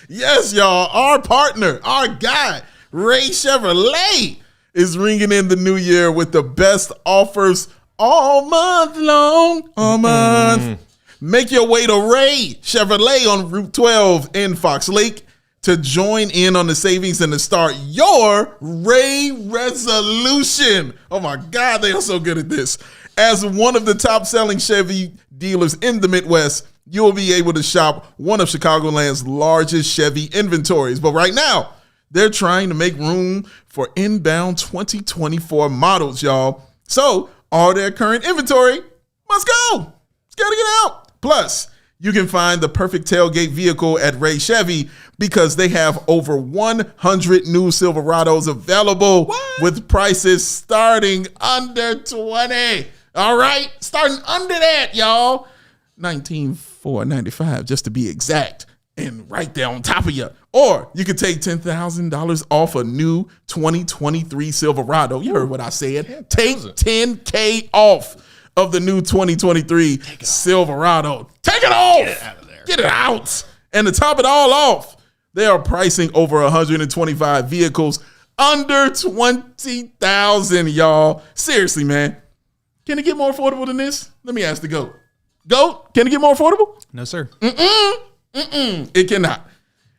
Yes, y'all. Our partner, our guy, Ray Chevrolet, is ringing in the new year with the best offers all month long. All month. Make your way to Ray Chevrolet on Route 12 in Fox Lake to join in on the savings and to start your Ray Resolution. Oh my God, they are so good at this. As one of the top selling Chevy dealers in the Midwest, you will be able to shop one of Chicagoland's largest Chevy inventories. But right now, they're trying to make room for inbound 2024 models, y'all. So all their current inventory must go. It's got to get out. Plus, you can find the perfect tailgate vehicle at Ray Chevy because they have over 100 new Silverados available with prices starting under $20. All right, starting under that, y'all. $19,495 just to be exact, and right there on top of you. Or you could take $10,000 off a new 2023 Silverado. You heard what I said. Take $10K off of the new 2023 Silverado. Take it off. Get it out of there. Get it out. And to top it all off, they are pricing over 125 vehicles under $20,000, y'all. Seriously, man. Can it get more affordable than this? Let me ask the GOAT. GOAT, can it get more affordable? No, sir. It cannot.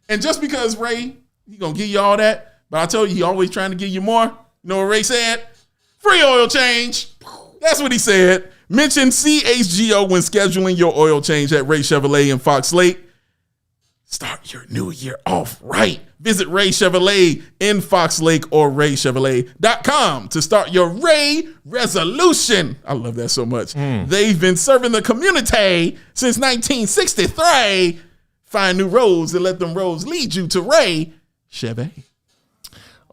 And just because Ray, he gonna give you all that, but I told you he always trying to give you more. You know what Ray said? Free oil change. That's what he said. Mention CHGO when scheduling your oil change at Ray Chevrolet in Fox Lake. Start your new year off right. Visit Ray Chevrolet in Fox Lake or raychevrolet.com to start your Ray Resolution. I love that so much. They've been serving the community since 1963. Find new roads and let them roads lead you to Ray Chevy.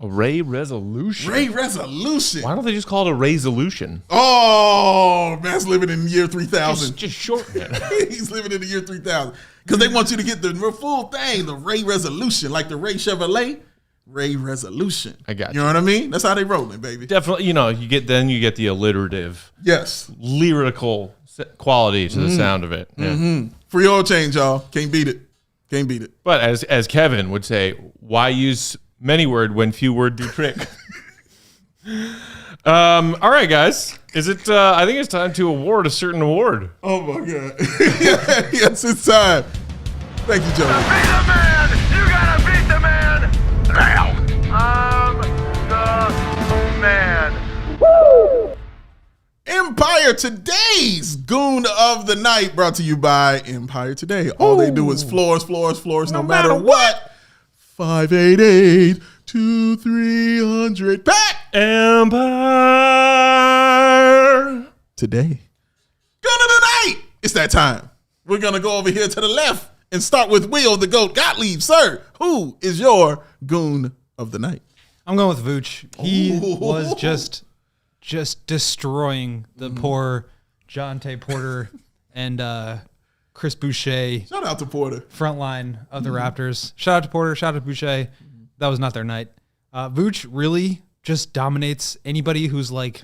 A Ray Resolution. Ray Resolution. Why don't they just call it a Resolution? Oh, man's living in the year 3000. Just shorten it. He's living in the year 3000. Because they want you to get the full thing, the Ray Resolution, like the Ray Chevrolet, Ray Resolution. I got you. You know what I mean? That's how they rolling, baby. Definitely, you get the alliterative, Yes. lyrical quality to the sound of it. Yeah. Free oil change, y'all. Can't beat it. Can't beat it. But as Kevin would say, why use many word when few word do trick? All right, guys. Is it? I think it's time to award a certain award. Oh, my God. Yes, it's time. Thank you, Joey. Beat the man! You gotta beat the man! Now! I'm the man. Empire Empire Today's Goon of the Night, brought to you by Empire Today. All they do is floors, no matter what. 588-2300. Pat! Empire Today. Goon of the Night! It's that time. We're going to go over here to the left and start with Will the Goat Gottlieb. Sir, who is your Goon of the Night? I'm going with Vooch. He was just destroying the poor Jonte Porter and Chris Boucher Shout out to Porter. front line of the Raptors. Shout out to Porter. Shout out to Boucher. That was not their night. Vooch really just dominates anybody who's like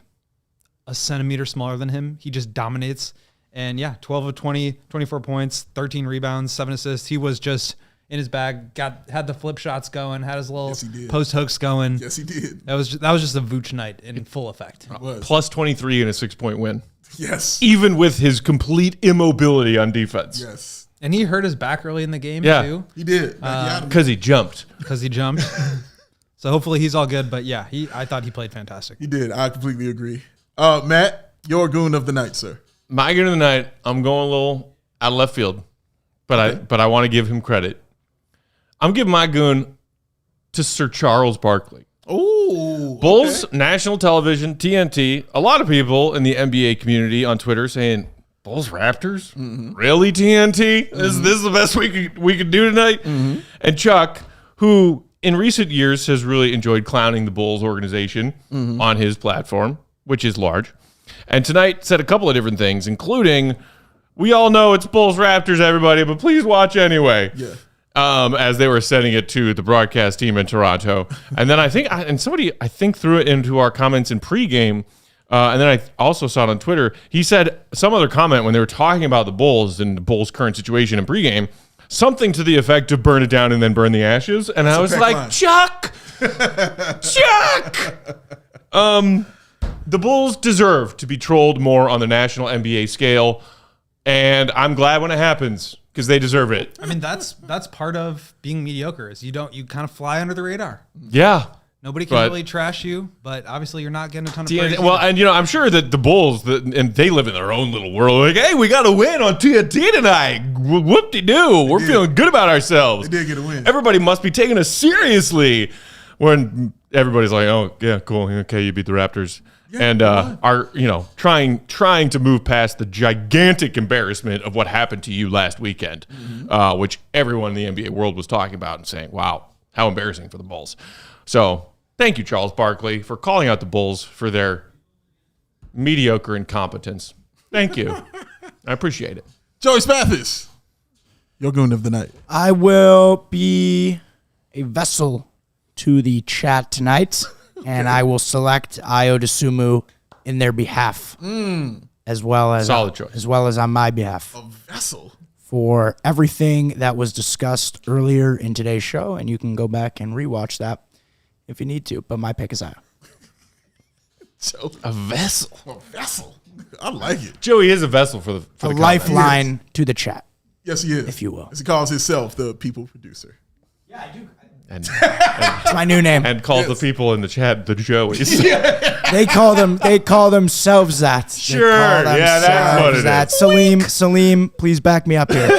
a centimeter smaller than him. He just dominates. And yeah, 12 of 20, 24 points, 13 rebounds, 7 assists. He was just in his bag, had the flip shots going, had his little post hooks going. Yes, he did. That was just a Vooch night in full effect. plus 23 in a 6-point win. Yes. Even with his complete immobility on defense. Yes. And he hurt his back early in the game too. He did. Because he jumped. Because he jumped. So hopefully he's all good. But yeah, I thought he played fantastic. He did. I completely agree. Matt, your Goon of the Night, sir. My Goon of the Night, I'm going a little out of left field, but I want to give him credit. I'm giving my Goon to Sir Charles Barkley. Oh, Bulls, national television, TNT. A lot of people in the NBA community on Twitter saying, Bulls Raptors? Really, TNT? This is the best we could do tonight? And Chuck, who in recent years has really enjoyed clowning the Bulls organization on his platform, which is large. And tonight said a couple of different things, including, we all know it's Bulls Raptors, everybody, but please watch anyway. Yeah. As they were sending it to the broadcast team in Toronto. And then somebody threw it into our comments in pregame. And then I also saw it on Twitter. He said some other comment when they were talking about the Bulls and the Bulls' current situation in pregame, something to the effect of burn it down and then burn the ashes. And I was like, Chuck! The Bulls deserve to be trolled more on the national NBA scale. And I'm glad when it happens because they deserve it. I mean, that's part of being mediocre is you kind of fly under the radar. Yeah. Nobody can really trash you, but obviously you're not getting a ton of praise. Well, and I'm sure that the Bulls, and they live in their own little world. Like, hey, we got to win on TNT tonight. Whoop-de-doo. We're feeling good about ourselves. They did get a win. Everybody must be taking us seriously. When everybody's like, oh, yeah, cool. Okay, you beat the Raptors. Yeah, and are trying to move past the gigantic embarrassment of what happened to you last weekend, which everyone in the NBA world was talking about and saying, wow, how embarrassing for the Bulls. So thank you, Charles Barkley, for calling out the Bulls for their mediocre incompetence. Thank you. I appreciate it. Joey Spathis, your Goon of the Night. I will be a vessel to the chat tonight. And I will select Ayo Dosunmu in their behalf, as well as solid choice, as well as on my behalf. A vessel for everything that was discussed earlier in today's show, and you can go back and rewatch that if you need to. But my pick is Ayo. A vessel. A vessel. I like it. Joey is a vessel for the lifeline to the chat. Yes, he is, if you will. As he calls himself the people producer. Yeah, I do. And it's my new name. And calls the people in the chat the Joeys. They call themselves that. Sure, that's what it is. Salim, please back me up here.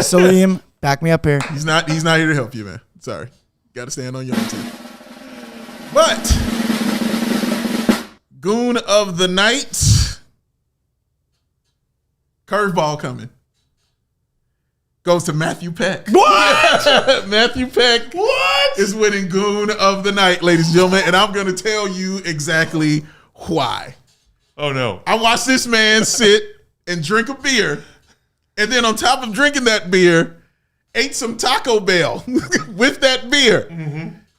Salim, back me up here. He's not here to help you, man. Sorry. Got to stand on your own team. But Goon of the Night. Curveball coming. Goes to Matthew Peck. What? Matthew Peck is winning Goon of the Night, ladies and gentlemen, and I'm going to tell you exactly why. Oh, no. I watched this man sit and drink a beer, and then on top of drinking that beer, ate some Taco Bell with that beer.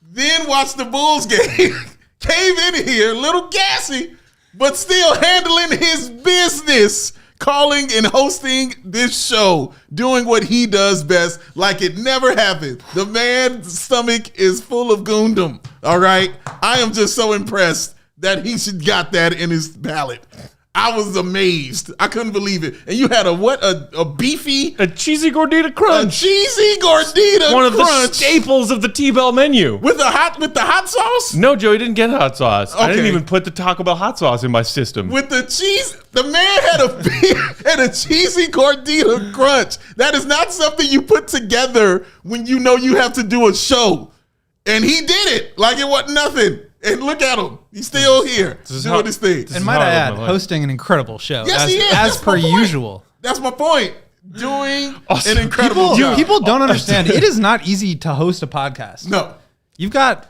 Then watched the Bulls game. Came in here, a little gassy, but still handling his business. Calling and hosting this show, doing what he does best like it never happened. The man's stomach is full of goondom, all right? I am just so impressed that he should got that in his palate. I was amazed. I couldn't believe it. And you had a beefy, A cheesy gordita a crunch. cheesy gordita One of the crunch staples of the T-Bell menu. with the hot sauce. No, Joey didn't get hot sauce. I didn't Okay. even put the Taco Bell hot sauce in my system. With the cheese, the man had a cheesy gordita crunch. That is not something you put together when you know you have to do a show. And he did it like it wasn't nothing. And look at him. He's still here doing his thing. And might I add, hosting an incredible show. Yes, he is. As That's per my point. usual. That's my point. Doing Also, an incredible job. People don't understand. It is not easy to host a podcast. No. You got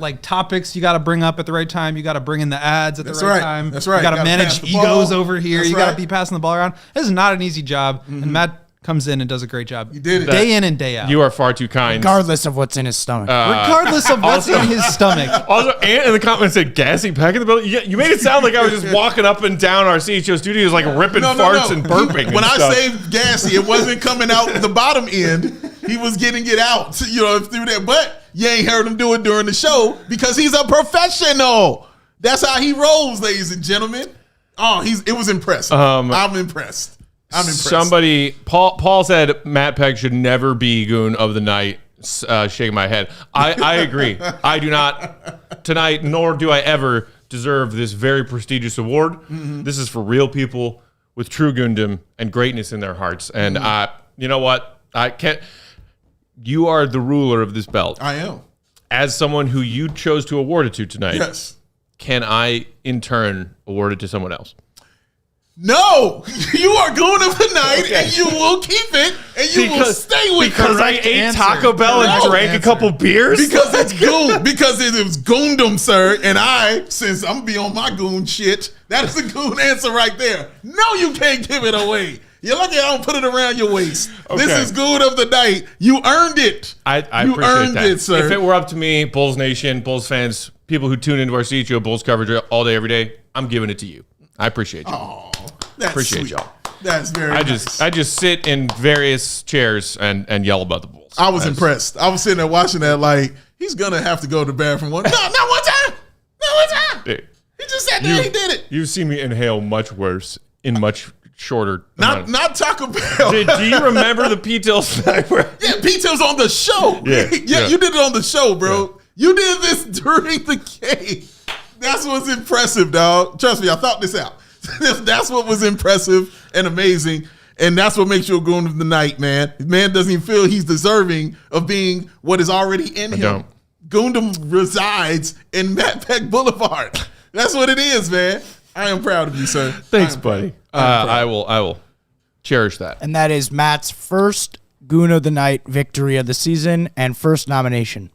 like topics you got to bring up at the right time. You got to bring in the ads at the That's right right. time. That's right. You got You to gotta manage pass the egos ball. over here. That's You got to right. be passing the ball around. This is not an easy job. And Matt comes in and does a great job. You did it. Day in and day out. You are far too kind. Regardless of what's in his stomach. Regardless of what's in his stomach. Also, Ant in the comments said gassy pack in the building. You made it sound like I was just walking up and down our CHGO studios like ripping farts and burping. When and I stuff. say gassy, it wasn't coming out the bottom end. He was getting it out, through there. But you ain't heard him do it during the show because he's a professional. That's how he rolls, ladies and gentlemen. Oh, it was impressive. I'm impressed. Somebody, Paul said Matt Pegg should never be Goon of the Night. Shaking my head. I agree. I do not tonight, nor do I ever deserve this very prestigious award. This is for real people with true Goondom and greatness in their hearts. And you know what? I can't. You are the ruler of this belt. I am. As someone who you chose to award it to tonight, Yes. can I in turn award it to someone else? No, you are Goon of the Night, and you will keep it, and you will stay with because I correct ate answer. Taco Bell and Correct drank a answer. couple beers. Because it's Goon. Because it was Goondom, sir. And since I'm be on my Goon shit, that is a Goon answer right there. No, you can't give it away. You're lucky I don't put it around your waist. Okay. This is Goon of the Night. You earned it. I you appreciate earned that. it, sir. If it were up to me, Bulls Nation, Bulls fans, people who tune into our CHGO Bulls coverage all day, every day, I'm giving it to you. I appreciate you. Oh, that's Appreciate sweet. y'all. That's very nice. I just sit in various chairs and yell about the Bulls. I was impressed. I was sitting there watching that like, he's going to have to go to the bathroom one. No, not one time. Not one time. Dude, He just sat there and he did it. You've seen me inhale much worse in much shorter. Not Taco Bell. Do you remember the P-Till sniper? Yeah, P-Tail's on the show. Yeah. You did it on the show, bro. You did this during the game. That's what's impressive, dog. Trust me, I thought this out. That's what was impressive and amazing. And that's what makes you a Goon of the Night, man. Man doesn't even feel he's deserving of being what is already in him. Goondom resides in Matt Peck Boulevard. That's what it is, man. I am proud of you, sir. Thanks, buddy. I will cherish that. And that is Matt's first Goon of the Night victory of the season and first nomination.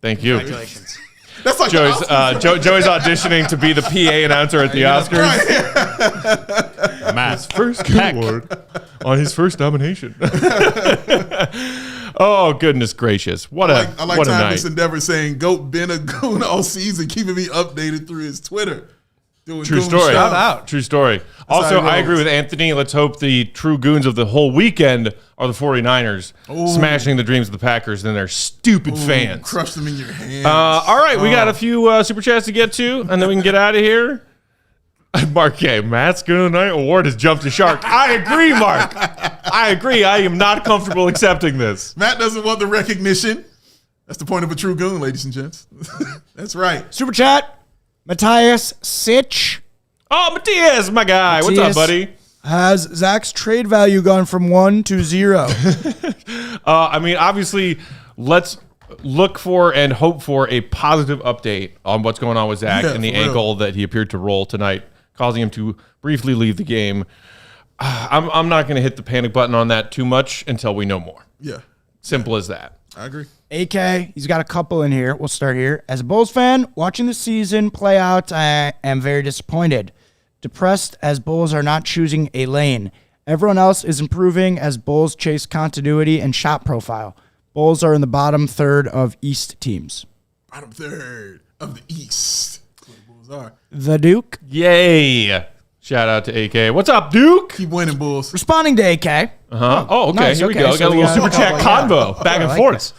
Thank you. Congratulations. That's like Joey's auditioning to to be the PA announcer at the Oscars. Matt's first award on his first nomination. Oh, goodness gracious. What a I like what a Timeless night. Endeavor saying, Goat been a Goon all season, keeping me updated through his Twitter. Doing True Goon story. stuff. Shout out. True story. how Also, it I rolls. agree with Anthony. Let's hope the true goons of the whole weekend are the 49ers smashing the dreams of the Packers and their stupid fans. Crush them in your hands. All right, we got a few super chats to get to, and then we can get out of here. Mark K. Matt's Goon of the Night award has jumped the shark. I agree, Mark. I agree. I am not comfortable accepting this. Matt doesn't want the recognition. That's the point of a true Goon, ladies and gents. That's right. Super chat. Matthias Sitch. Oh, Matias, my guy. What's up, Matias. buddy? Has Zach's trade value gone from 1 to 0? I mean, obviously, let's look for and hope for a positive update on what's going on with Zach Yeah, and the for real. ankle that he appeared to roll tonight, causing him to briefly leave the game. I'm not going to hit the panic button on that too much until we know more. Yeah, Simple as that. I agree. AK, he's got a couple in here. We'll start here. As a Bulls fan, watching the season play out, I am very disappointed. Depressed as Bulls are not choosing a lane. Everyone else is improving as Bulls chase continuity and shot profile. Bulls are in the bottom third of East teams. Bottom third of the East. That's what the Bulls are. The Duke. Yay. Shout out to AK. What's up, Duke? Keep winning, Bulls. Responding to AK. Oh, okay. nice. Here we Okay, go. so Got a we little got- super chat oh, yeah. convo back I and like forth. this.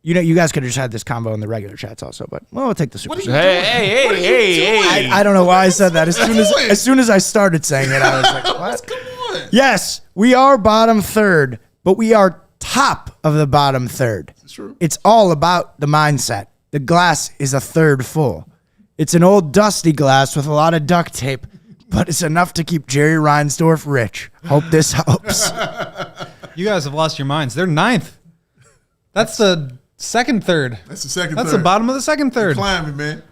you guys could have just had this combo in the regular chats also, but we'll take the super. What are you chat. doing? Hey. I don't know why I said that. As soon as I started saying it, I was like, what? Come on. Yes, we are bottom third, but we are top of the bottom third. It's true. It's all about the mindset. The glass is a third full. It's an old dusty glass with a lot of duct tape, but it's enough to keep Jerry Reinsdorf rich. Hope this helps. You guys have lost your minds. They're ninth. That's the second third. That's the second That's third. the bottom of the second third. Climbing, man.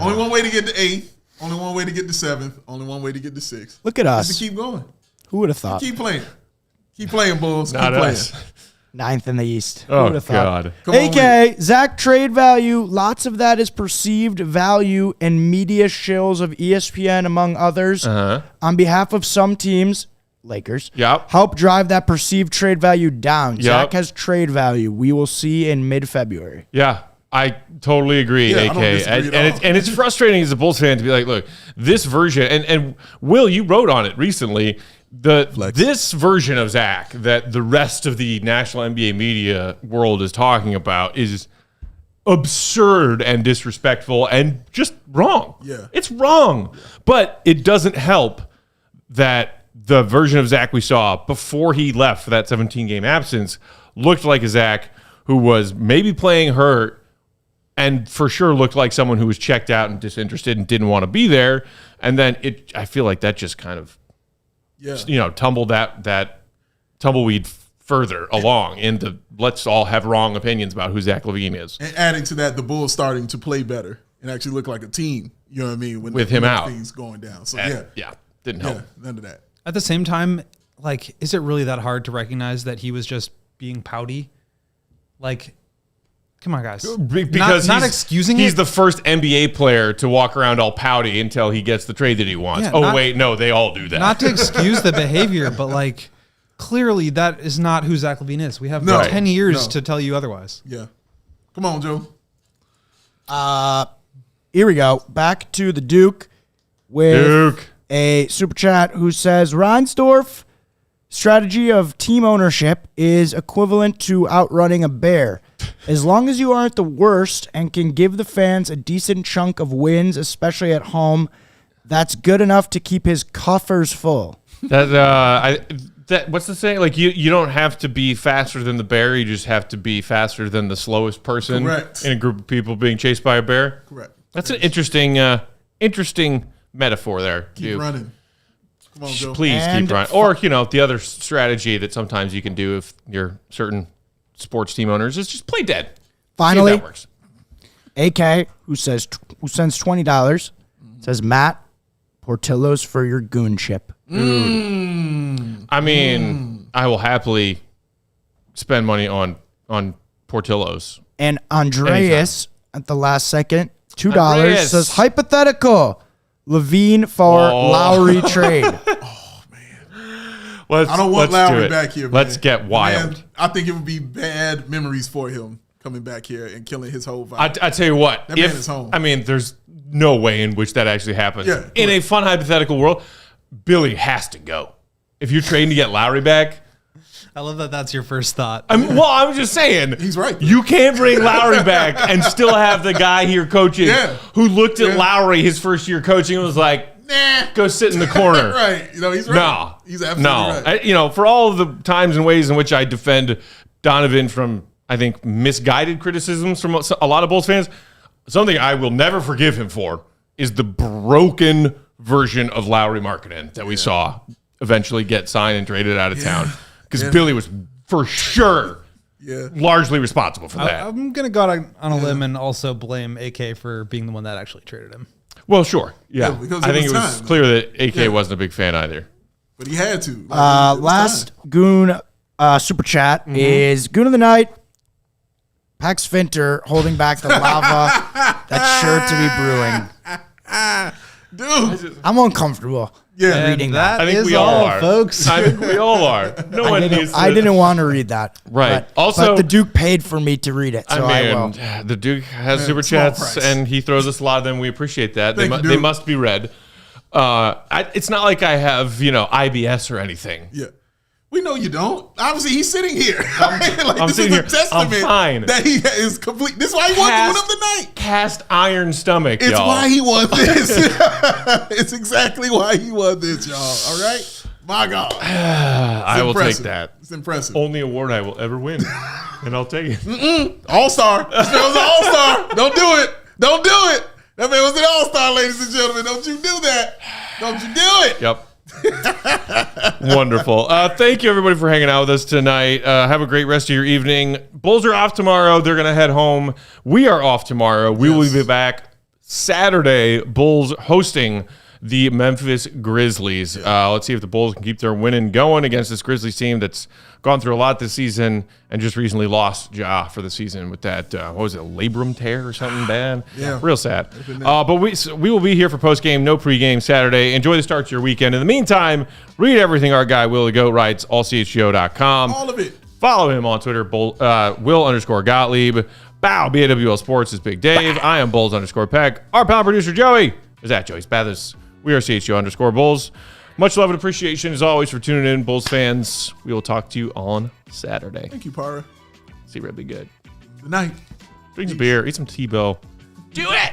Only one way to get to 8th. Only one way to get to 7th. Only one way to get to 6th. Look at Just us. to keep going. Who would have thought? Keep playing. Keep playing, Bulls. Not keep playing. us. Ninth in the East. Who Oh, would have thought? God. Come on, AK, Zach trade value. Lots of that is perceived value and media shills of ESPN, among others. On behalf of some teams, Lakers, Yep. help drive that perceived trade value down. Yep. Zach has trade value. We will see in mid-February. Yeah, I totally agree, Yeah, I AK. don't disagree at all. And it's frustrating as a Bulls fan to be like, look, this version, and Will, you wrote on it recently, this version of Zach that the rest of the national NBA media world is talking about is absurd and disrespectful and just wrong. Yeah. It's wrong. But it doesn't help that the version of Zach we saw before he left for that 17-game absence looked like a Zach who was maybe playing hurt and for sure looked like someone who was checked out and disinterested and didn't want to be there. And then I feel like that just kind of, tumbled that tumbleweed further along into let's all have wrong opinions about who Zach LaVine is. And adding to that, the Bulls starting to play better and actually look like a team. You know what I mean? With him out. Things going down. So, Didn't help. none of that. At the same time, like, is it really that hard to recognize that he was just being pouty? Like, come on, guys. Because not excusing he's it. the first NBA player to walk around all pouty until he gets the trade that he wants. Yeah, Wait, no, they all do that. Not to excuse the behavior, but like, clearly that is not who Zach LaVine is. We have No. 10 years No. to tell you otherwise. Yeah. Come on, Joe. Here we go. Back to the Duke with Duke. a super chat who says Reinsdorf strategy of team ownership is equivalent to outrunning a bear. As long as you aren't the worst and can give the fans a decent chunk of wins, especially at home, that's good enough to keep his coffers full. What's the saying? Like you don't have to be faster than the bear. You just have to be faster than the slowest person Correct. in a group of people being chased by a bear. Correct. That's an interesting metaphor there. Keep running. Come on, Joe. Please And keep running. Or, the other strategy that sometimes you can do if you're certain sports team owners is just play dead. See Finally, if that works. AK, who sends $20, says Matt Portillo's for your goon ship. I mean, I will happily spend money on Portillo's. And Andreas at the last second, $2 Andreas. says hypothetical Levine for Lowry trade. Let's, I don't want let's do Lowry it. back here, man. Let's get wild. Man, I think it would be bad memories for him coming back here and killing his whole vibe. I tell you what. That man is home. I mean, there's no way in which that actually happens. Yeah, in a fun hypothetical world, Billy has to go. If you're trading to get Lowry back, I love that that's your first thought. I'm just saying. He's right. You can't bring Lowry back and still have the guy here coaching who looked at Lowry his first year coaching and was like, nah, go sit in the corner. right. He's right. No. He's absolutely right. For all of the times and ways in which I defend Donovan from, I think, misguided criticisms from a lot of Bulls fans, something I will never forgive him for is the broken version of Lowry Markkanen that we saw eventually get signed and traded out of town. Because Billy was for sure largely responsible for that. I'm going to go out on a limb and also blame AK for being the one that actually traded him. Well, sure. Yeah. because I it think was it was time. clear that AK wasn't a big fan either. But he had to. It was Last time. Goon super chat is Goon of the Night. Pax Finter holding back the lava that's sure to be brewing. Dude. I'm uncomfortable reading that. I think is we all all, are. folks. I think we all are. No one needs to. I didn't want to read that. Right. But, Also- but the Duke paid for me to read it, so I will. The Duke has super small chats, price. and he throws us a lot of them. We appreciate that. Thank you, They Duke. must be read. It's not like I have, IBS or anything. Yeah. We know you don't. Obviously, he's sitting here. I'm this sitting is here. a testament I'm fine. that he is complete. This is why he won the win of the night. Cast iron stomach, It's y'all. why he won this. It's exactly why he won this, y'all. All right? My God. I will take that. It's impressive. Only award I will ever win. And I'll take it. All-star. This man was an all-star. Don't do it. Don't do it. That man was an all-star, ladies and gentlemen. Don't you do that. Don't you do it. Yep. Wonderful. Thank you, everybody, for hanging out with us tonight. Have a great rest of your evening. Bulls are off tomorrow. They're going to head home. We are off tomorrow. We will be back Saturday. Bulls hosting the Memphis Grizzlies. Let's see if the Bulls can keep their winning going against this Grizzlies team that's gone through a lot this season and just recently lost Ja for the season with that, what was it, labrum tear or something bad? Yeah. Real sad. But we will be here for postgame, no pregame Saturday. Enjoy the start to your weekend. In the meantime, read everything our guy Willie Goat writes, allchgo.com. All of it. Follow him on Twitter, Will_Gottlieb. Bow, BAWL Sports is Big Dave. I am Bulls_Peck. Our pal producer Joey is at Joey Spathis. We are CHGO_Bulls. Much love and appreciation as always for tuning in, Bulls fans. We will talk to you on Saturday. Thank you, Para. See, really good. Good night. Drink some beer, eat some T-Bow. Do it!